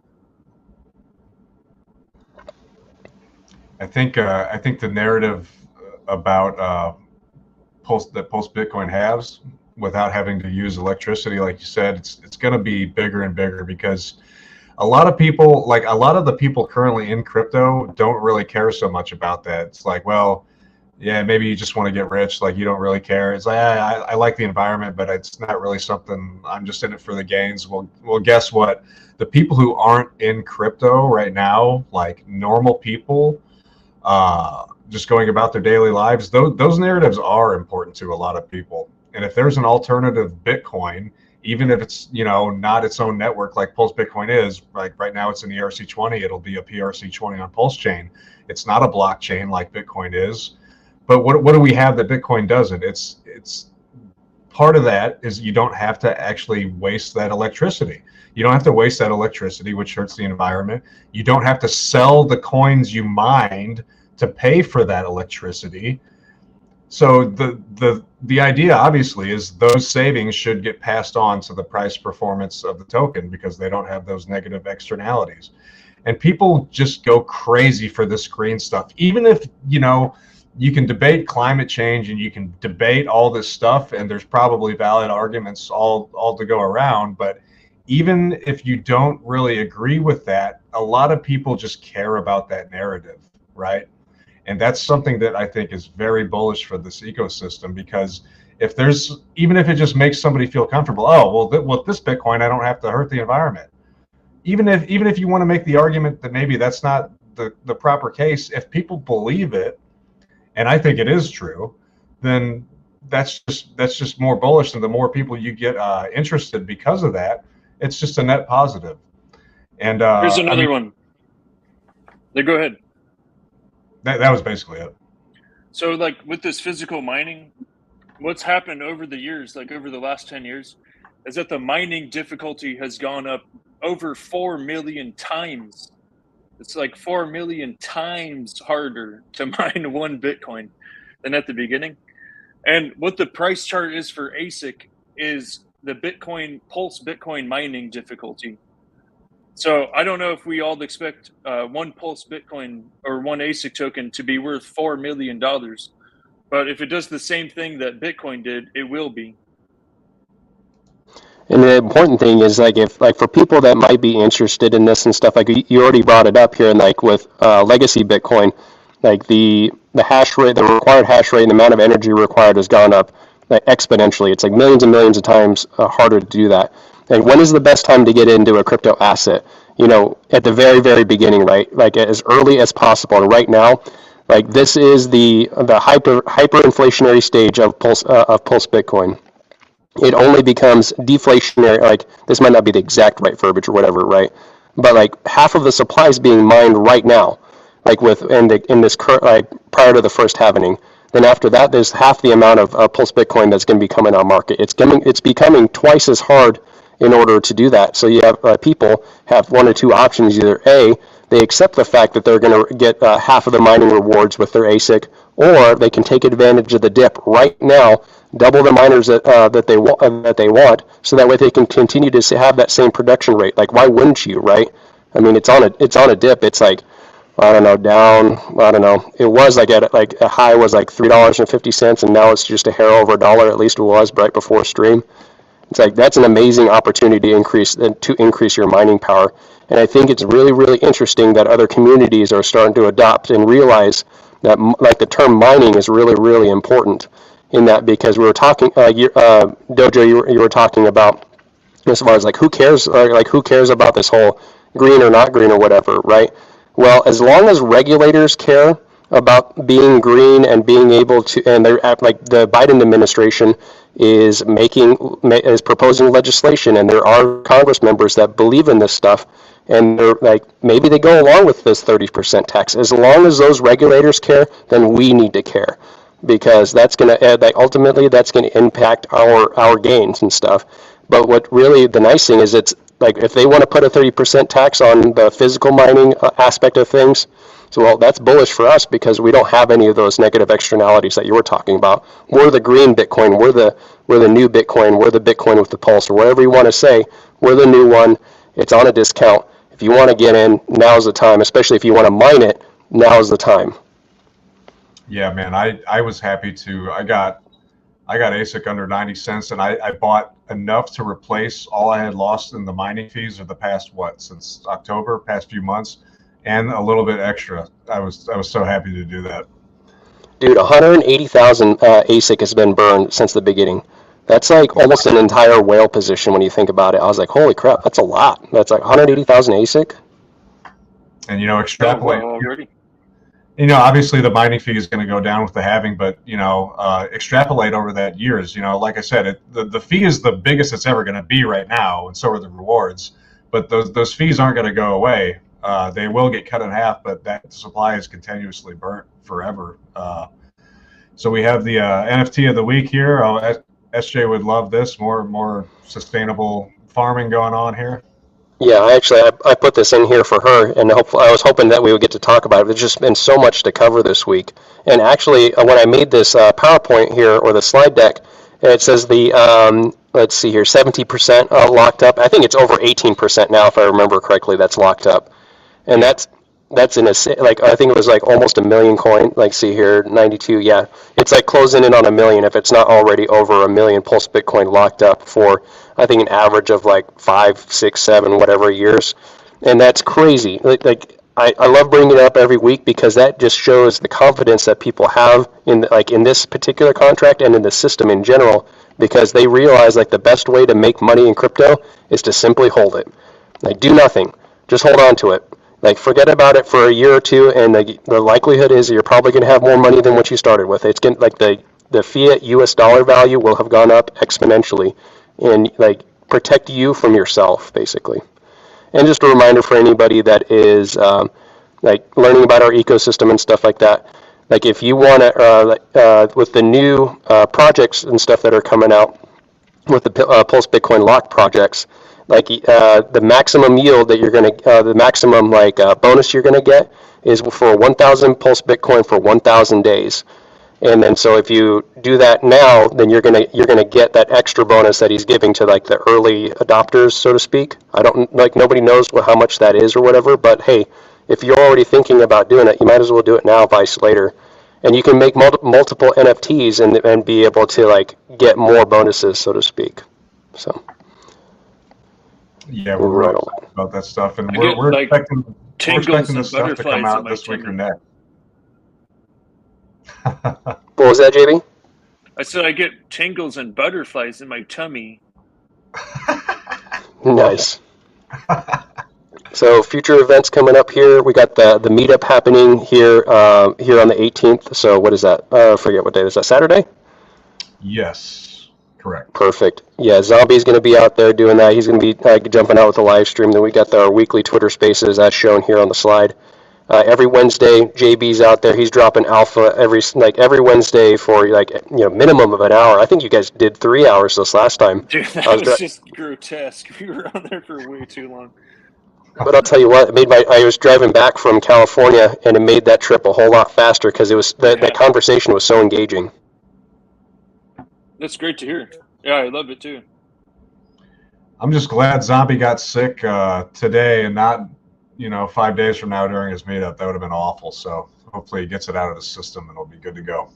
I think the narrative about Pulsebitcoin halves without having to use electricity, like you said, it's going to be bigger and bigger, because a lot of the people currently in crypto don't really care so much about that. It's like, well, yeah, maybe you just want to get rich, like you don't really care. It's like, I like the environment, but it's not really something, I'm just in it for the gains. Well, guess what? The people who aren't in crypto right now, like normal people, just going about their daily lives, those narratives are important to a lot of people. And if there's an alternative Bitcoin, even if it's not its own network like Pulsebitcoin is, like right now it's an ERC20, it'll be a PRC20 on Pulse chain. It's not a blockchain like Bitcoin is. But what do we have that Bitcoin doesn't? It's part of that is you don't have to actually waste that electricity. You don't have to waste that electricity, which hurts the environment. You don't have to sell the coins you mined to pay for that electricity. So the idea obviously is those savings should get passed on to the price performance of the token, because they don't have those negative externalities. And people just go crazy for this green stuff. Even if, you can debate climate change and you can debate all this stuff, and there's probably valid arguments all to go around. But even if you don't really agree with that, a lot of people just care about that narrative, right? And that's something that I think is very bullish for this ecosystem, because even if it just makes somebody feel comfortable, with this Bitcoin, I don't have to hurt the environment. Even if you want to make the argument that maybe that's not the proper case, if people believe it, and I think it is true, then that's just more bullish. And the more people you get interested because of that, it's just a net positive. And here's another one. Go ahead. That was basically it. So like with this physical mining, what's happened over the years, like over the last 10 years, is that the mining difficulty has gone up over 4 million times. It's like 4 million times harder to mine one Bitcoin than at the beginning. And what the price chart is for ASIC is the Pulsebitcoin mining difficulty. So I don't know if we all expect one Pulsebitcoin or one ASIC token to be worth $4 million. But if it does the same thing that Bitcoin did, it will be. And the important thing is, for people that might be interested in this and stuff, like you already brought it up here, and like with legacy Bitcoin, like the hash rate, the required hash rate, and the amount of energy required has gone up exponentially. It's like millions and millions of times harder to do that. And when is the best time to get into a crypto asset? At the very, very beginning, right? Like as early as possible. And right now, Like this is the hyperinflationary stage of Pulse Bitcoin. It only becomes deflationary. Like this might not be the exact right verbiage or whatever, right? But like half of the supply is being mined right now, like in this current, like prior to the first halvening. Then after that, there's half the amount of Pulse Bitcoin that's going to be coming on market. It's becoming twice as hard in order to do that. So you have people have one or two options. Either A, they accept the fact that they're going to get half of the mining rewards with their ASIC, or they can take advantage of the dip right now, double the miners that they want, so that way they can continue to have that same production rate. Like, why wouldn't you, right? I mean, it's on a dip. It's like, I don't know, down. I don't know. It was like a high was like $3.50, and now it's just a hair over $1. At least it was right before stream. It's like that's an amazing opportunity to increase your mining power. And I think it's really, really interesting that other communities are starting to adopt and realize that like the term mining is really, really important in that, because we were talking, Dojo, you were talking about as far as like who cares about this whole green or not green or whatever, right? Well, as long as regulators care about being green and being able to, and they're like the Biden administration is proposing legislation, and there are Congress members that believe in this stuff, and they're like, maybe they go along with this 30% tax. As long as those regulators care, then we need to care, because that's going to ultimately that's going to impact our gains and stuff. But what really the nice thing is, it's like if they want to put a 30% tax on the physical mining aspect of things, so well, that's bullish for us because we don't have any of those negative externalities that you were talking about. We're the green Bitcoin, we're the new Bitcoin, we're the Bitcoin with the pulse, or whatever you want to say. We're the new one. It's on a discount. If you want to get in, now's the time. Especially if you want to mine it, now's the time. Yeah, man, I was happy to. I got ASIC under 90 cents, and I bought enough to replace all I had lost in the mining fees of the past since October, past few months, and a little bit extra. I was so happy to do that. Dude, 180,000 ASIC has been burned since the beginning. That's like almost an entire whale position when you think about it. I was like, holy crap, that's a lot. That's like 180,000 ASIC. And extrapolate. Already. Obviously the mining fee is going to go down with the halving, but extrapolate over that years. Like I said, the fee is the biggest it's ever going to be right now, and so are the rewards. But those fees aren't going to go away. They will get cut in half, but that supply is continuously burnt forever. So we have the NFT of the week here. SJ would love this. More sustainable farming going on here. Yeah, I put this in here for her, and hopefully I was hoping that we would get to talk about it. There's just been so much to cover this week. And actually, when I made this PowerPoint here, or the slide deck, it says the, let's see here, 70% locked up. I think it's over 18% now, if I remember correctly, that's locked up. And that's in a, like, I think it was like almost 1 million coin. Like, see here, 92, yeah. It's like closing in on 1 million if it's not already over 1 million Pulse Bitcoin locked up for, I think, an average of like 5, 6, 7, whatever years. And that's crazy. Like I love bringing it up every week because that just shows the confidence that people have in this particular contract and in the system in general, because they realize like the best way to make money in crypto is to simply hold it. Like, do nothing. Just hold on to it. Like, forget about it for a year or two, and the likelihood is you're probably going to have more money than what you started with. It's going like the fiat US dollar value will have gone up exponentially, and like protect you from yourself, basically. And just a reminder for anybody that is like learning about our ecosystem and stuff like that. Like, if you want to, with the new projects and stuff that are coming out with the Pulse Bitcoin lock projects, like the maximum yield that you're going to, the maximum bonus you're going to get is for 1,000 Pulse Bitcoin for 1,000 days. And then so if you do that now, then you're gonna get that extra bonus that he's giving to like the early adopters, so to speak. Nobody knows how much that is or whatever, but hey, if you're already thinking about doing it, you might as well do it now, vice later. And you can make multiple NFTs and be able to like get more bonuses, so to speak. So. Yeah, we're right about that stuff, and we're expecting this stuff to come out this week or next. What was that, JB? I said I get tingles and butterflies in my tummy. Nice. So future events coming up here. We got the meetup happening here here on the 18th. So what is that? I forget what day is that. Saturday? Yes, correct. Perfect. Yeah, Zombie's going to be out there doing that. He's going to be jumping out with the live stream. Then we got our weekly Twitter Spaces as shown here on the slide. Every Wednesday, JB's out there. He's dropping alpha every Wednesday for minimum of an hour. I think you guys did 3 hours this last time. Dude, that was just grotesque. We were on there for way too long. But I'll tell you what, I was driving back from California, and it made that trip a whole lot faster because it was that conversation was so engaging. That's great to hear. Yeah, I love it too. I'm just glad Zombie got sick today and not 5 days from now during his meetup. That would have been awful. So hopefully he gets it out of the system and it'll be good to go.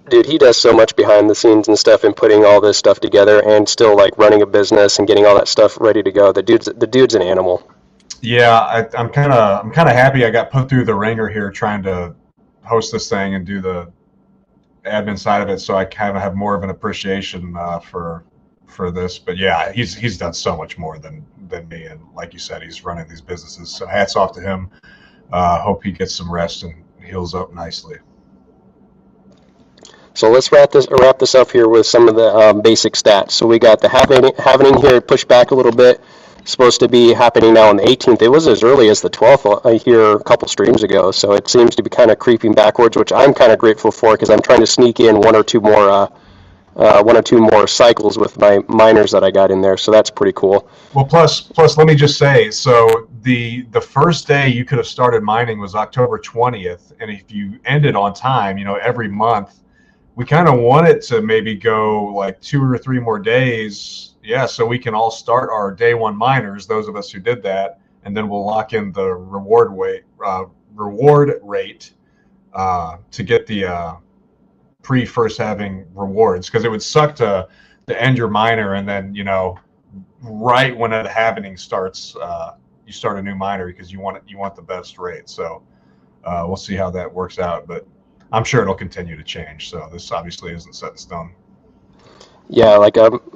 Dude, he does so much behind the scenes and stuff and putting all this stuff together and still running a business and getting all that stuff ready to go. The dude's an animal. Yeah, I'm kind of happy I got put through the ringer here trying to host this thing and do the admin side of it, so I kind of have more of an appreciation for this. But yeah, he's done so much more than me, and like you said, he's running these businesses. So hats off to him. Hope he gets some rest and heals up nicely. So let's wrap this up here with some of the basic stats. So we got the happening here pushed back a little bit. Supposed to be happening now on the 18th. It was as early as the 12th here a couple streams ago. So it seems to be kind of creeping backwards, which I'm kind of grateful for because I'm trying to sneak in one or two more cycles with my miners that I got in there. So that's pretty cool. Well, plus, let me just say, so the first day you could have started mining was October 20th, and if you ended on time, every month. We kind of want it to maybe go 2 or 3 more days, so we can all start our day one miners, those of us who did that, and then we'll lock in the reward rate to get the pre-first having rewards, because it would suck to end your miner and then right when the happening starts, you start a new miner because you want the best rate. So we'll see how that works out, but I'm sure it'll continue to change. So this obviously isn't set in stone. Yeah,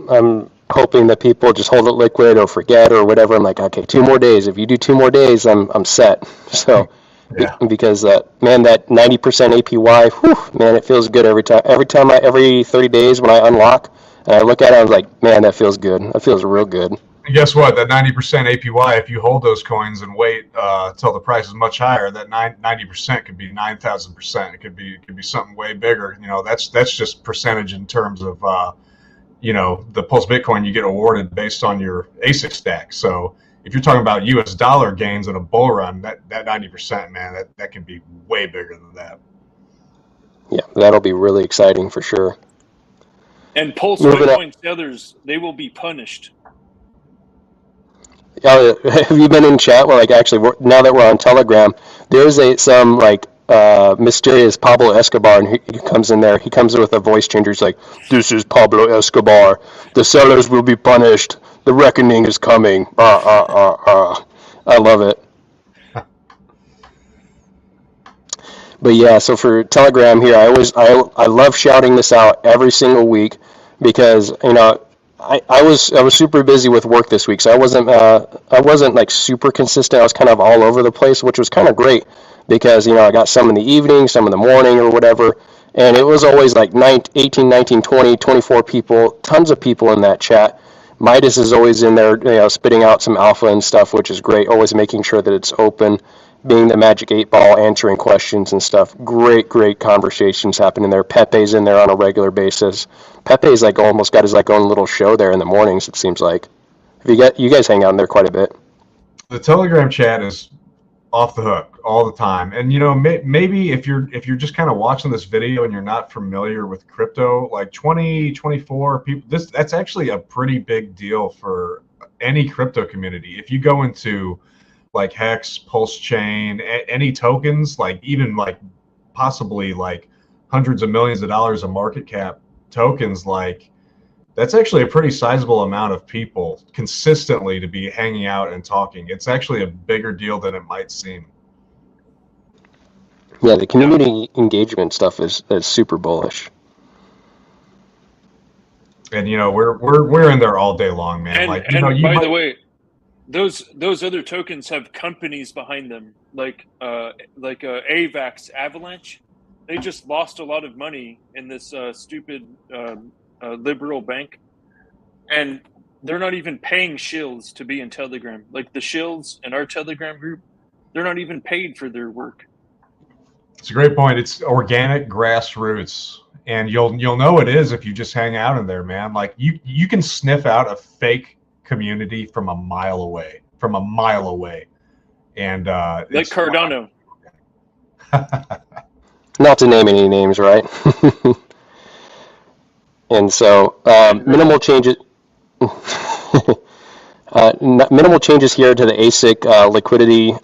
I'm hoping that people just hold it liquid or forget or whatever. I'm like, okay, 2 more days. If you do 2 more days, I'm set. So because that 90% APY, whew, man, it feels good every time. Every 30 days when I unlock and I look at it, I was like, man, that feels good. That feels real good. And guess what? That 90% APY, if you hold those coins and wait till the price is much higher, that 90% could be 9,000%. It could be something way bigger. That's just percentage in terms of the Pulse Bitcoin you get awarded based on your Asic stack. So if you're talking about US dollar gains in a bull run, that 90%, man, that can be way bigger than that. Yeah, that'll be really exciting for sure. And Pulse Bitcoin sellers, they will be punished. Have you been in chat? Well, actually, now that we're on Telegram, there's some mysterious Pablo Escobar, and he comes in there. He comes in with a voice changer. He's like, "This is Pablo Escobar. The sellers will be punished. The reckoning is coming." I love it. But yeah, so for Telegram here, I love shouting this out every single week because I was super busy with work this week, so I wasn't super consistent. I was kind of all over the place, which was kind of great because I got some in the evening, some in the morning or whatever, and it was always 18, 19, 20, 24 people, tons of people in that chat. Midas is always in there, spitting out some alpha and stuff, which is great, always making sure that it's open, being the magic 8-ball, answering questions and stuff. Great conversations happening there. Pepe's in there on a regular basis. Pepe's almost got his own little show there in the mornings, it seems like. You guys hang out in there quite a bit. The Telegram chat is off the hook all the time. And maybe if you're just kind of watching this video and you're not familiar with crypto, 20, 24 people, that's actually a pretty big deal for any crypto community. If you go into Hex, Pulse Chain, any tokens, even possibly hundreds of millions of dollars of market cap tokens, that's actually a pretty sizable amount of people consistently to be hanging out and talking. It's actually a bigger deal than it might seem. Yeah, the community engagement stuff is super bullish. And we're in there all day long, man. And by the way, those other tokens have companies behind them, like AVAX Avalanche. They just lost a lot of money in this stupid liberal bank, and they're not even paying shills to be in Telegram. Like the shills in our Telegram group, they're not even paid for their work. It's a great point. It's organic grassroots, and you'll know it is if you just hang out in there, man. Like you can sniff out a fake community from a mile away, and like Cardano. Not to name any names, right? And so minimal changes. Minimal changes here to the Asic liquidity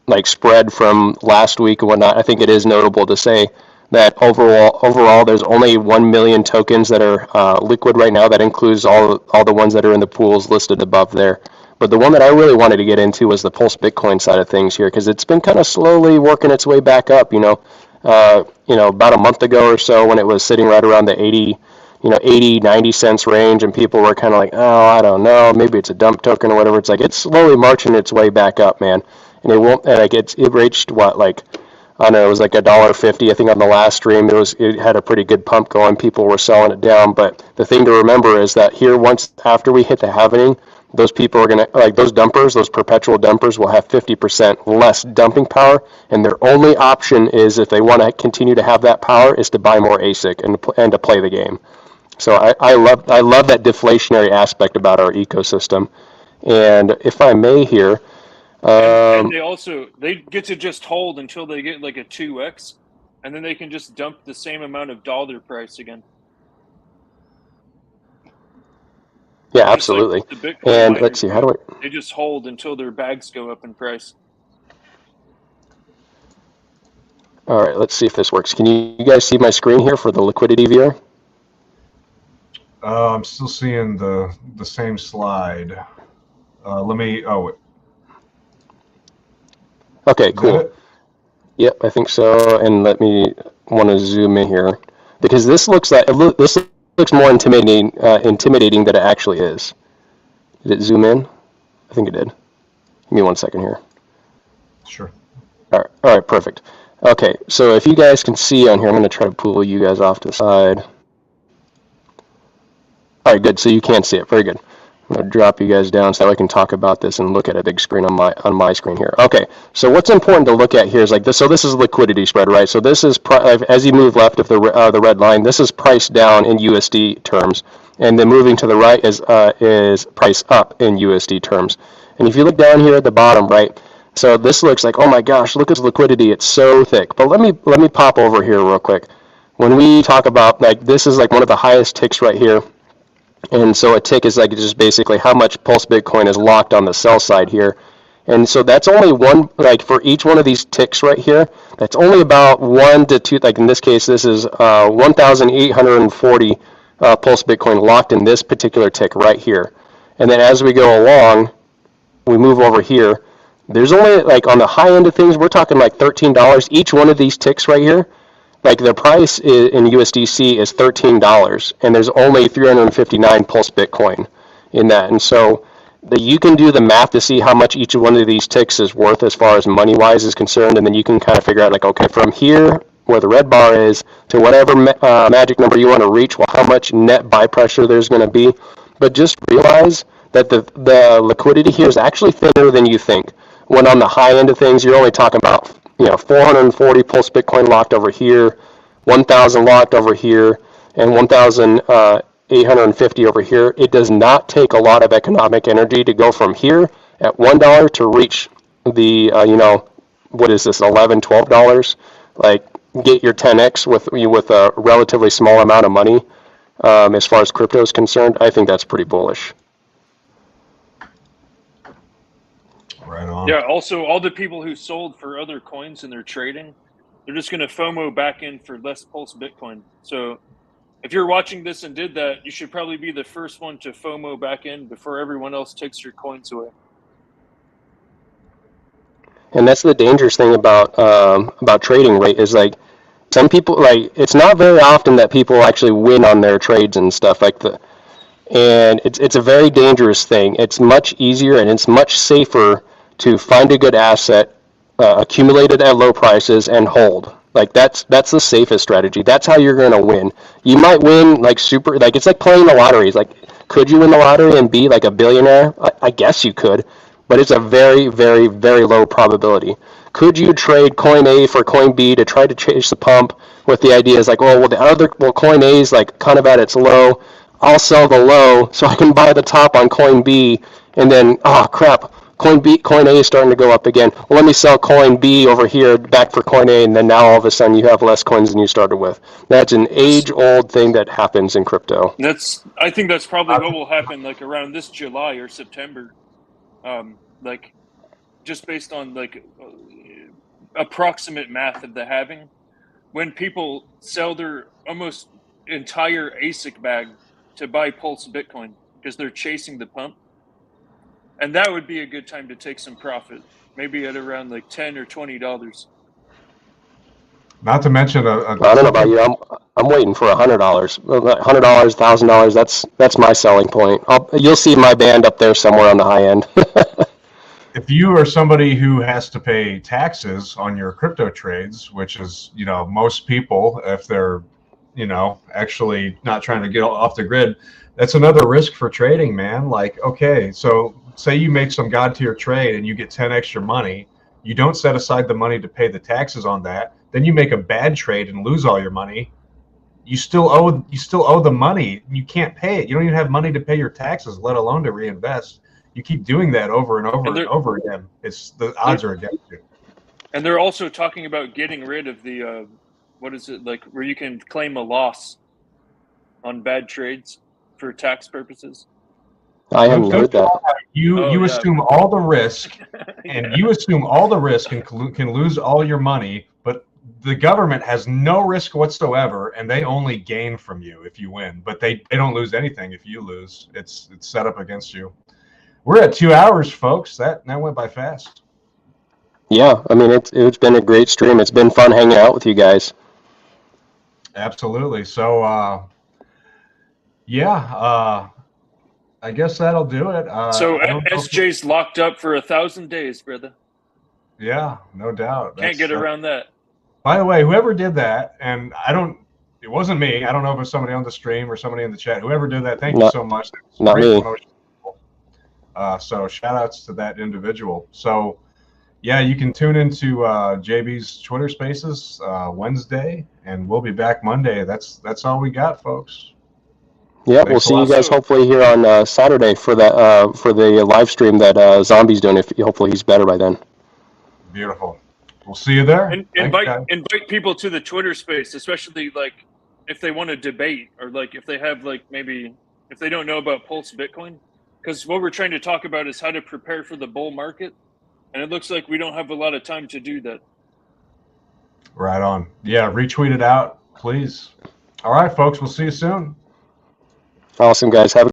like spread from last week and whatnot. I think it is notable to say that overall there's only 1 million tokens that are liquid right now. That includes all the ones that are in the pools listed above there. But the one that I really wanted to get into was the Pulsebitcoin side of things here, because it's been kind of slowly working its way back up. About a month ago or so, when it was sitting right around the 80, 90 cents range, and people were kind of like, oh, I don't know, maybe it's a dump token or whatever. It's like it's slowly marching its way back up, man. And it reached what, like, I don't know, it was like $1.50. I think on the last stream it had a pretty good pump going. People were selling it down, but the thing to remember is that here, once after we hit the halving, those people are gonna, like, those perpetual dumpers will have 50% less dumping power, and their only option is, if they want to continue to have that power, is to buy more ASIC and to play the game. So I love that deflationary aspect about our ecosystem. And if I may here, and they get to just hold until they get like a 2x, and then they can just dump the same amount of dollar price again. Yeah, absolutely. Like and let's see, they just hold until their bags go up in price. All right, let's see if this works. Can you guys see my screen here for the liquidity viewer? I'm still seeing the same slide. Okay, cool. Yep, I think so. And let me want to zoom in here, because this looks more intimidating than it actually is. Did it zoom in? I think it did. Give me 1 second here. Sure. All right, perfect. Okay, so if you guys can see on here, I'm going to try to pull you guys off to the side. All right, good. So you can see it. Very good. I'm going to drop you guys down so I can talk about this and look at a big screen on my screen here. Okay, so what's important to look at here is like this. So this is liquidity spread, right? So this is, as you move left of the red line, this is price down in USD terms, and then moving to the right is price up in USD terms. And if you look down here at the bottom, right? So this looks like, oh my gosh, look at the liquidity. It's so thick. But let me pop over here real quick. When we talk about, like, this is like one of the highest ticks right here. And so a tick is like just basically how much Pulsebitcoin is locked on the sell side here. And so that's only one, like for each one of these ticks right here, that's only about 1 to 2, like in this case, this is 1,840 Pulsebitcoin locked in this particular tick right here. And then as we go along, we move over here. There's only, like on the high end of things, we're talking like $13. Each one of these ticks right here, like the price in USDC is $13, and there's only 359 Pulsebitcoin in that. And so you can do the math to see how much each one of these ticks is worth as far as money-wise is concerned, and then you can kind of figure out, like, okay, from here, where the red bar is, to whatever magic number you want to reach, well, how much net buy pressure there's going to be. But just realize that the liquidity here is actually thinner than you think. When on the high end of things, you're only talking about 440 Pulsebitcoin locked over here, 1,000 locked over here, and 1,850 over here. It does not take a lot of economic energy to go from here at $1 to reach the, what is this, $11, $12? Like, get your 10x with a relatively small amount of money. As far as crypto is concerned, I think that's pretty bullish. Right on. Yeah, also all the people who sold for other coins and they're trading, they're just going to FOMO back in for less Pulsebitcoin. So if you're watching this and did that, you should probably be the first one to FOMO back in before everyone else takes your coins away. And that's the dangerous thing about trading, right? Is like some people, like, it's not very often that people actually win on their trades and stuff. Like And it's a very dangerous thing. It's much easier and it's much safer to find a good asset, accumulate it at low prices, and hold. Like that's the safest strategy. That's how you're going to win. You might win like super, like it's like playing the lottery. It's like, could you win the lottery and be like a billionaire? I guess you could, but it's a very, very, very low probability. Could you trade coin A for coin B to try to chase the pump with the idea is like, oh, well, coin A is like kind of at its low. I'll sell the low so I can buy the top on coin B, and then, oh crap, coin A is starting to go up again. Well, let me sell coin B over here back for coin A, and then now all of a sudden you have less coins than you started with. That's an age-old thing that happens in crypto. I think that's probably what will happen like around this July or September. Like just based on like approximate math of the halving, when people sell their almost entire Asic bag to buy Pulse Bitcoin because they're chasing the pump. And that would be a good time to take some profit, maybe at around like $10 or $20. Not to mention I don't know about you. I'm waiting for $100, $100,000. That's my selling point. You'll see my band up there somewhere on the high end. if you are somebody who has to pay taxes on your crypto trades, which is, most people, if they're, actually not trying to get off the grid, that's another risk for trading, man. Like, okay, so say you make some god tier trade and you get 10 extra money, you don't set aside the money to pay the taxes on that, then you make a bad trade and lose all your money. You still owe the money. You can't pay it. You don't even have money to pay your taxes, let alone to reinvest. You keep doing that over and over and over again. The odds are against you. And they're also talking about getting rid of the where you can claim a loss on bad trades for tax purposes. I haven't heard that. You assume all the risk, and you assume all the risk and can lose all your money, but the government has no risk whatsoever, and they only gain from you if you win. But they don't lose anything if you lose. It's set up against you. We're at 2 hours, folks. That went by fast. Yeah, I mean it's been a great stream. It's been fun hanging out with you guys. Absolutely. So I guess that'll do it. So SJ's locked up for 1,000 days, brother. Yeah, no doubt. Can't get around that. By the way, whoever did that, and it wasn't me. I don't know if it was somebody on the stream or somebody in the chat. Whoever did that, thank you so much. Not me. So shout outs to that individual. So yeah, you can tune into JB's Twitter Spaces Wednesday, and we'll be back Monday. That's all we got, folks. Yeah, we'll see you guys hopefully here on Saturday for the live stream that Zombie's doing. Hopefully he's better by then. Beautiful. We'll see you there. And invite people to the Twitter space, especially like if they want to debate or like if they have like maybe if they don't know about Pulse Bitcoin, because what we're trying to talk about is how to prepare for the bull market, and it looks like we don't have a lot of time to do that. Right on. Yeah, retweet it out, please. All right, folks. We'll see you soon. Awesome, guys. Have a